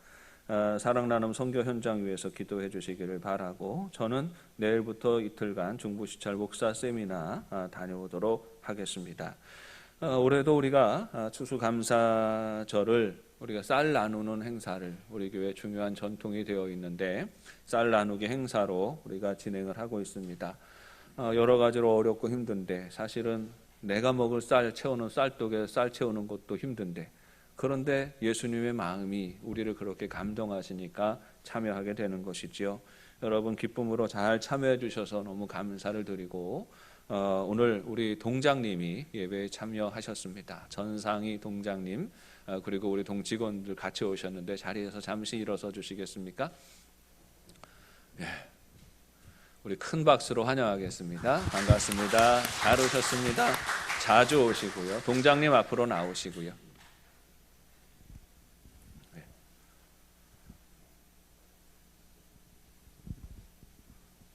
Speaker 1: 사랑 나눔 선교 현장 위해서 기도해 주시기를 바라고 저는 내일부터 이틀간 중부시찰 목사 세미나 다녀오도록 하겠습니다. 올해도 우리가 추수감사절을 우리가 쌀 나누는 행사를 우리 교회 중요한 전통이 되어 있는데 쌀 나누기 행사로 우리가 진행을 하고 있습니다. 여러 가지로 어렵고 힘든데 사실은 내가 먹을 쌀 채우는 쌀독에 쌀 채우는 것도 힘든데 그런데 예수님의 마음이 우리를 그렇게 감동하시니까 참여하게 되는 것이지요. 여러분 기쁨으로 잘 참여해 주셔서 너무 감사를 드리고 오늘 우리 동장님이 예배에 참여하셨습니다. 전상희 동장님 그리고 우리 동직원들 같이 오셨는데 자리에서 잠시 일어서 주시겠습니까? 예, 우리 큰 박수로 환영하겠습니다. 반갑습니다. 잘 오셨습니다. 자주 오시고요. 동장님 앞으로 나오시고요.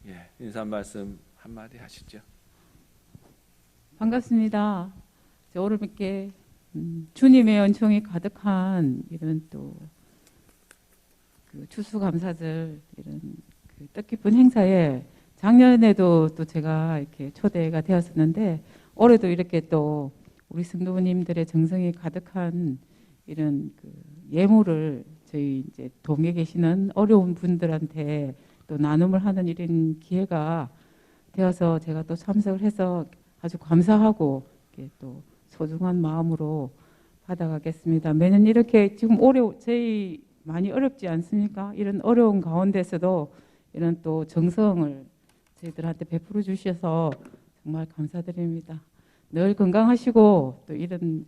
Speaker 1: 예, 인사 말씀 한마디 하시죠.
Speaker 3: 반갑습니다. 오늘 이렇게 주님의 은총이 가득한 이런 또 그 추수감사절 이런 그 뜻깊은 행사에 작년에도 또 제가 이렇게 초대가 되었었는데 올해도 이렇게 또 우리 성도님들의 정성이 가득한 이런 그 예물을 저희 이제 동에 계시는 어려운 분들한테 또 나눔을 하는 이런 기회가 되어서 제가 또 참석을 해서 아주 감사하고 이렇게 또 소중한 마음으로 받아가겠습니다. 매년 이렇게 지금 올해 저희 많이 어렵지 않습니까? 이런 어려운 가운데서도 이런 또 정성을 저희들한테 베풀어 주셔서 정말 감사드립니다. 늘 건강하시고 또 이런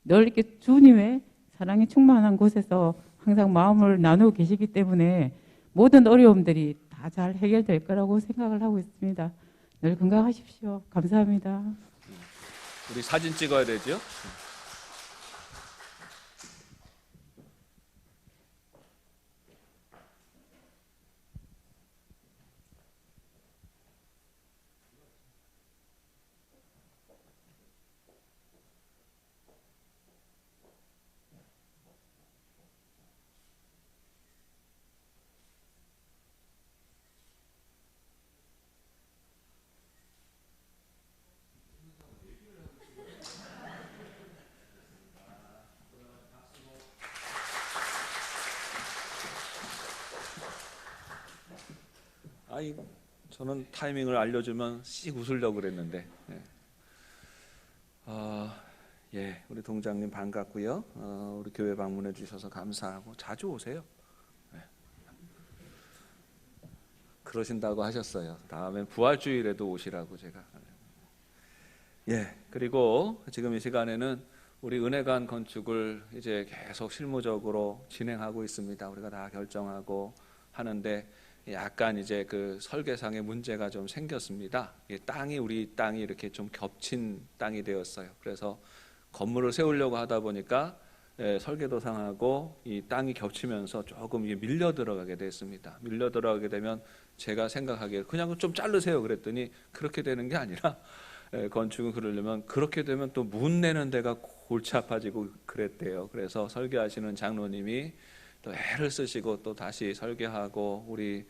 Speaker 3: 늘 이렇게 주님의 사랑이 충만한 곳에서 항상 마음을 나누고 계시기 때문에 모든 어려움들이 다 잘 해결될 거라고 생각을 하고 있습니다. 늘 건강하십시오. 감사합니다.
Speaker 1: 우리 사진 찍어야 되죠? 아이, 저는 타이밍을 알려주면 씩 웃으려고 그랬는데. 예, 우리 동장님 반갑고요. 우리 교회 방문해 주셔서 감사하고 자주 오세요. 그러신다고 하셨어요. 다음엔 부활주일에도 오시라고 제가. 예, 그리고 지금 이 시간에는 우리 은혜관 건축을 이제 계속 실무적으로 진행하고 있습니다. 우리가 다 결정하고 하는데 약간 이제 그 설계상의 문제가 좀 생겼습니다. 땅이 우리 땅이 이렇게 좀 겹친 땅이 되었어요. 그래서 건물을 세우려고 하다 보니까 설계도상하고 이 땅이 겹치면서 조금 이게 밀려 들어가게 됐습니다. 밀려 들어가게 되면 제가 생각하기에 그냥 좀 자르세요 그랬더니 그렇게 되는 게 아니라 건축은 그러려면 그렇게 되면 또 문 내는 데가 골치 아파지고 그랬대요. 그래서 설계하시는 장로님이 또 애를 쓰시고 또 다시 설계하고 우리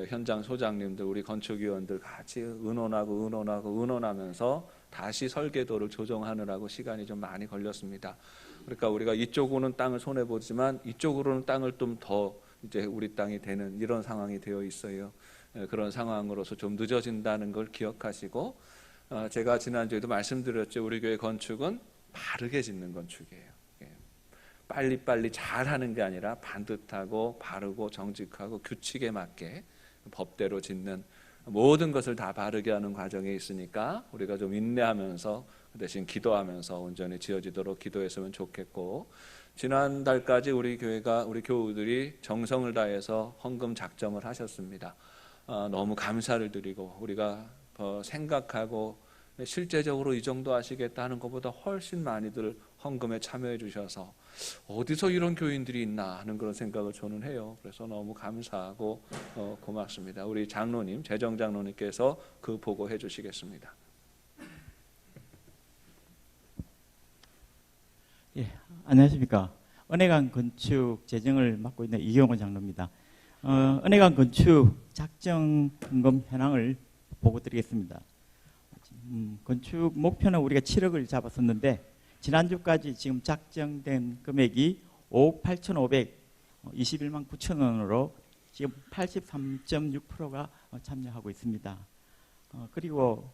Speaker 1: 현장 소장님들 우리 건축위원들 같이 의논하면서 다시 설계도를 조정하느라고 시간이 좀 많이 걸렸습니다. 그러니까 우리가 이쪽으로는 땅을 손해 보지만 이쪽으로는 땅을 좀 더 이제 우리 땅이 되는 이런 상황이 되어 있어요. 그런 상황으로서 좀 늦어진다는 걸 기억하시고 제가 지난주에도 말씀드렸죠. 우리 교회 건축은 바르게 짓는 건축이에요. 빨리빨리 잘하는 게 아니라 반듯하고 바르고 정직하고 규칙에 맞게 법대로 짓는 모든 것을 다 바르게 하는 과정에 있으니까 우리가 좀 인내하면서 그 대신 기도하면서 온전히 지어지도록 기도했으면 좋겠고 지난달까지 우리 교회가 우리 교우들이 정성을 다해서 헌금 작정을 하셨습니다. 너무 감사를 드리고 우리가 생각하고 실제적으로 이 정도 하시겠다 하는 것보다 훨씬 많이들 헌금에 참여해 주셔서 어디서 이런 교인들이 있나 하는 그런 생각을 저는 해요. 그래서 너무 감사하고 고맙습니다. 우리 장로님, 재정장로님께서 그 보고해 주시겠습니다.
Speaker 2: 예, 안녕하십니까. 은혜관 건축 재정을 맡고 있는 이경호 장로입니다. 은혜관 건축 작정 헌금 현황을 보고 드리겠습니다. 건축 목표는 우리가 7억을 잡았었는데 지난주까지 지금 작정된 금액이 5억 8,521만 9천 원으로 지금 83.6%가 참여하고 있습니다. 그리고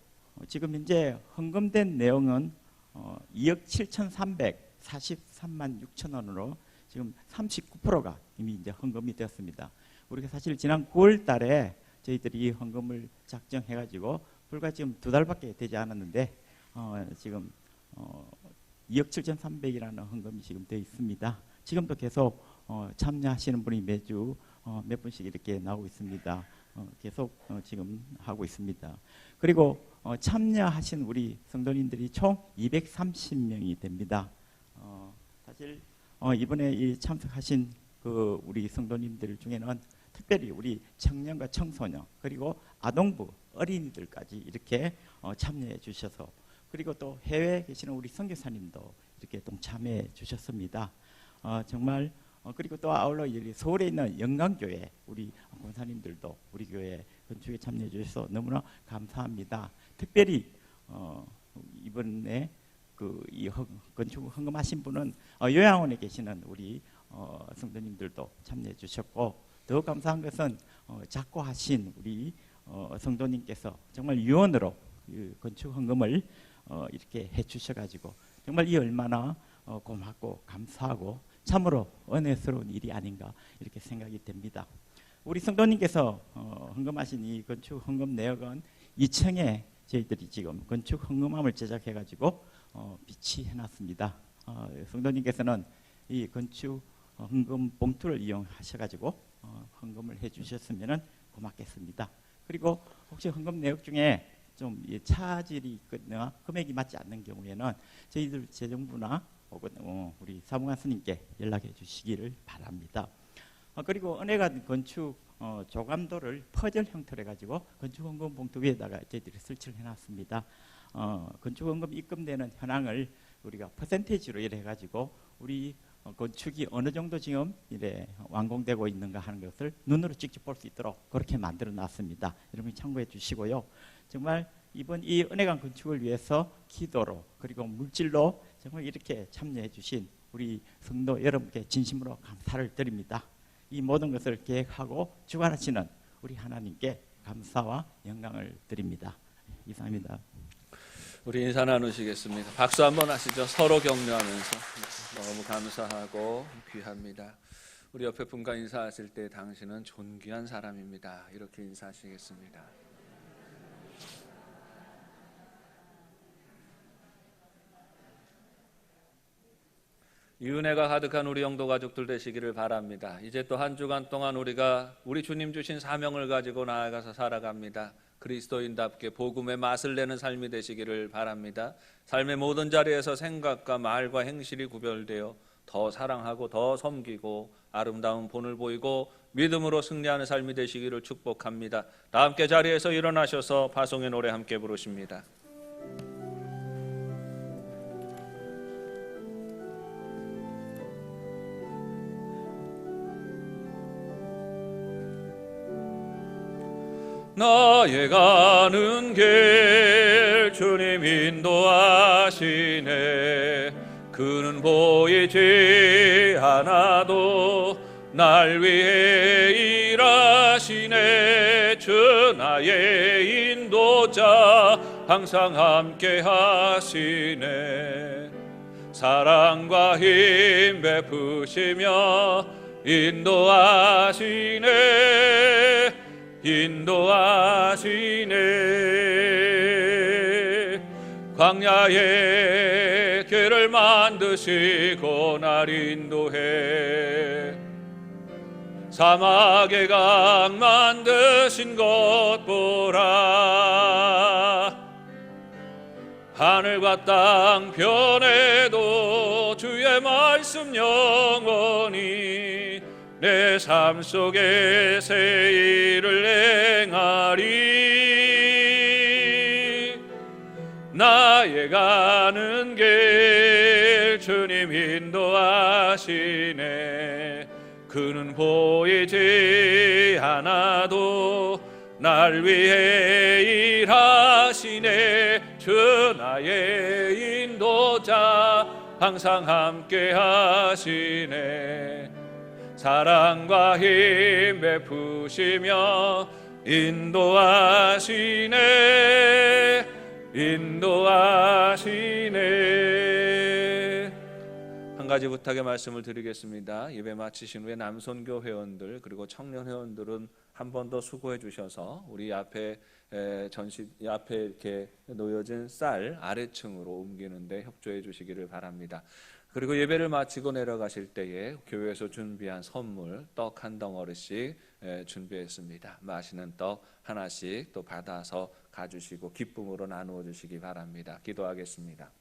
Speaker 2: 지금 현재 헌금된 내용은 2억 7,343만 6천 원으로 지금 39%가 이미 이제 헌금이 되었습니다. 우리가 사실 지난 9월 달에 저희들이 헌금을 작정해가지고 불과 지금 2달밖에 되지 않았는데 지금 2억 7,300이라는 헌금이 지금 되어 있습니다. 지금도 계속 참여하시는 분이 매주 몇 분씩 이렇게 나오고 있습니다. 계속 지금 하고 있습니다. 그리고 참여하신 우리 성도님들이 총 230명이 됩니다. 사실 이번에 이 참석하신 그 우리 성도님들 중에는 특별히 우리 청년과 청소년 그리고 아동부 어린이들까지 이렇게 참여해 주셔서 그리고 또 해외에 계시는 우리 선교사님도 이렇게 동참해 주셨습니다. 정말 그리고 또 아울러 서울에 있는 영광교회 우리 권사님들도 우리 교회 건축에 참여해 주셔서 너무나 감사합니다. 특별히 이번에 이 건축 헌금하신 분은 요양원에 계시는 우리 성도님들도 참여해 주셨고 더 감사한 것은 작고하신 우리 성도님께서 정말 유언으로 건축 헌금을 이렇게 해주셔가지고 정말 이 얼마나 고맙고 감사하고 참으로 은혜스러운 일이 아닌가 이렇게 생각이 됩니다. 우리 성도님께서 헌금하신 이 건축 헌금 내역은 2층에 저희들이 지금 건축 헌금함을 제작해가지고 비치해 놨습니다. 성도님께서는 이 건축 헌금 봉투를 이용하셔가지고 헌금을 해주셨으면 고맙겠습니다. 그리고 혹시 헌금 내역 중에 좀 차질이 있거나 금액이 맞지 않는 경우에는 저희들 재정부나 혹은 우리 사무관 스님께 연락해 주시기를 바랍니다. 그리고 은혜가 건축 조감도를 퍼즐 형태로 해가지고 건축헌금 봉투 위에다가 저희들이 설치를 해놨습니다. 건축헌금 입금되는 현황을 우리가 퍼센테이지로 이래 해가지고 우리 건축이 어느 정도 지금 이래 완공되고 있는가 하는 것을 눈으로 직접 볼 수 있도록 그렇게 만들어 놨습니다. 여러분이 참고해 주시고요. 정말 이번 이 은혜관 건축을 위해서 기도로 그리고 물질로 정말 이렇게 참여해 주신 우리 성도 여러분께 진심으로 감사를 드립니다. 이 모든 것을 계획하고 주관하시는 우리 하나님께 감사와 영광을 드립니다. 이상입니다.
Speaker 1: 우리 인사 나누시겠습니다. 박수 한번 하시죠. 서로 격려하면서. 너무 감사하고 귀합니다. 우리 옆에 분과 인사하실 때 당신은 존귀한 사람입니다. 이렇게 인사하시겠습니다. 이 은혜가 가득한 우리 영도 가족들 되시기를 바랍니다. 이제 또 한 주간 동안 우리가 우리 주님 주신 사명을 가지고 나아가서 살아갑니다. 그리스도인답게 복음의 맛을 내는 삶이 되시기를 바랍니다. 삶의 모든 자리에서 생각과 말과 행실이 구별되어 더 사랑하고 더 섬기고 아름다운 본을 보이고 믿음으로 승리하는 삶이 되시기를 축복합니다. 다 함께 자리에서 일어나셔서 파송의 노래 함께 부르십니다. 나의 가는 길 주님 인도하시네. 그는 보이지 않아도 날 위해 일하시네. 주 나의 인도자 항상 함께 하시네. 사랑과 힘 베푸시며 인도하시네. 인도하시네. 광야에 길을 만드시고 날 인도해. 사막에 강 만드신 것 보라. 하늘과 땅 변해도 주의 말씀 영원히 내 삶 속에 새 일을 행하리. 나의 가는 길 주님 인도하시네. 그는 보이지 않아도 날 위해 일하시네. 주 나의 인도자 항상 함께 하시네. 사랑과 힘 베푸시며 인도하시네. 인도하시네. 한 가지 부탁의 말씀을 드리겠습니다. 예배 마치신 후에 남선교 회원들 그리고 청년 회원들은 한 번 더 수고해 주셔서 우리 앞에 앞에 이렇게 놓여진 쌀 아래층으로 옮기는데 협조해 주시기를 바랍니다. 그리고 예배를 마치고 내려가실 때에 교회에서 준비한 선물 떡 한 덩어리씩 준비했습니다. 맛있는 떡 하나씩 또 받아서 가주시고 기쁨으로 나누어 주시기 바랍니다. 기도하겠습니다.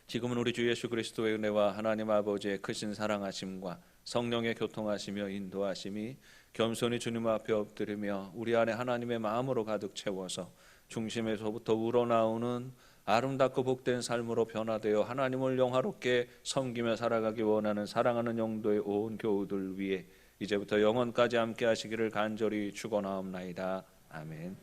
Speaker 1: 지금은 우리 주 예수 그리스도의 은혜와 하나님 아버지의 크신 사랑하심과 성령의 교통하시며 인도하심이 겸손히 주님 앞에 엎드리며 우리 안에 하나님의 마음으로 가득 채워서 중심에서부터 우러나오는 아름답고 복된 삶으로 변화되어 하나님을 영화롭게 섬기며 살아가기 원하는 사랑하는 영도의 온 교우들 위해 이제부터 영원까지 함께 하시기를 간절히 축원하옵나이다. 아멘.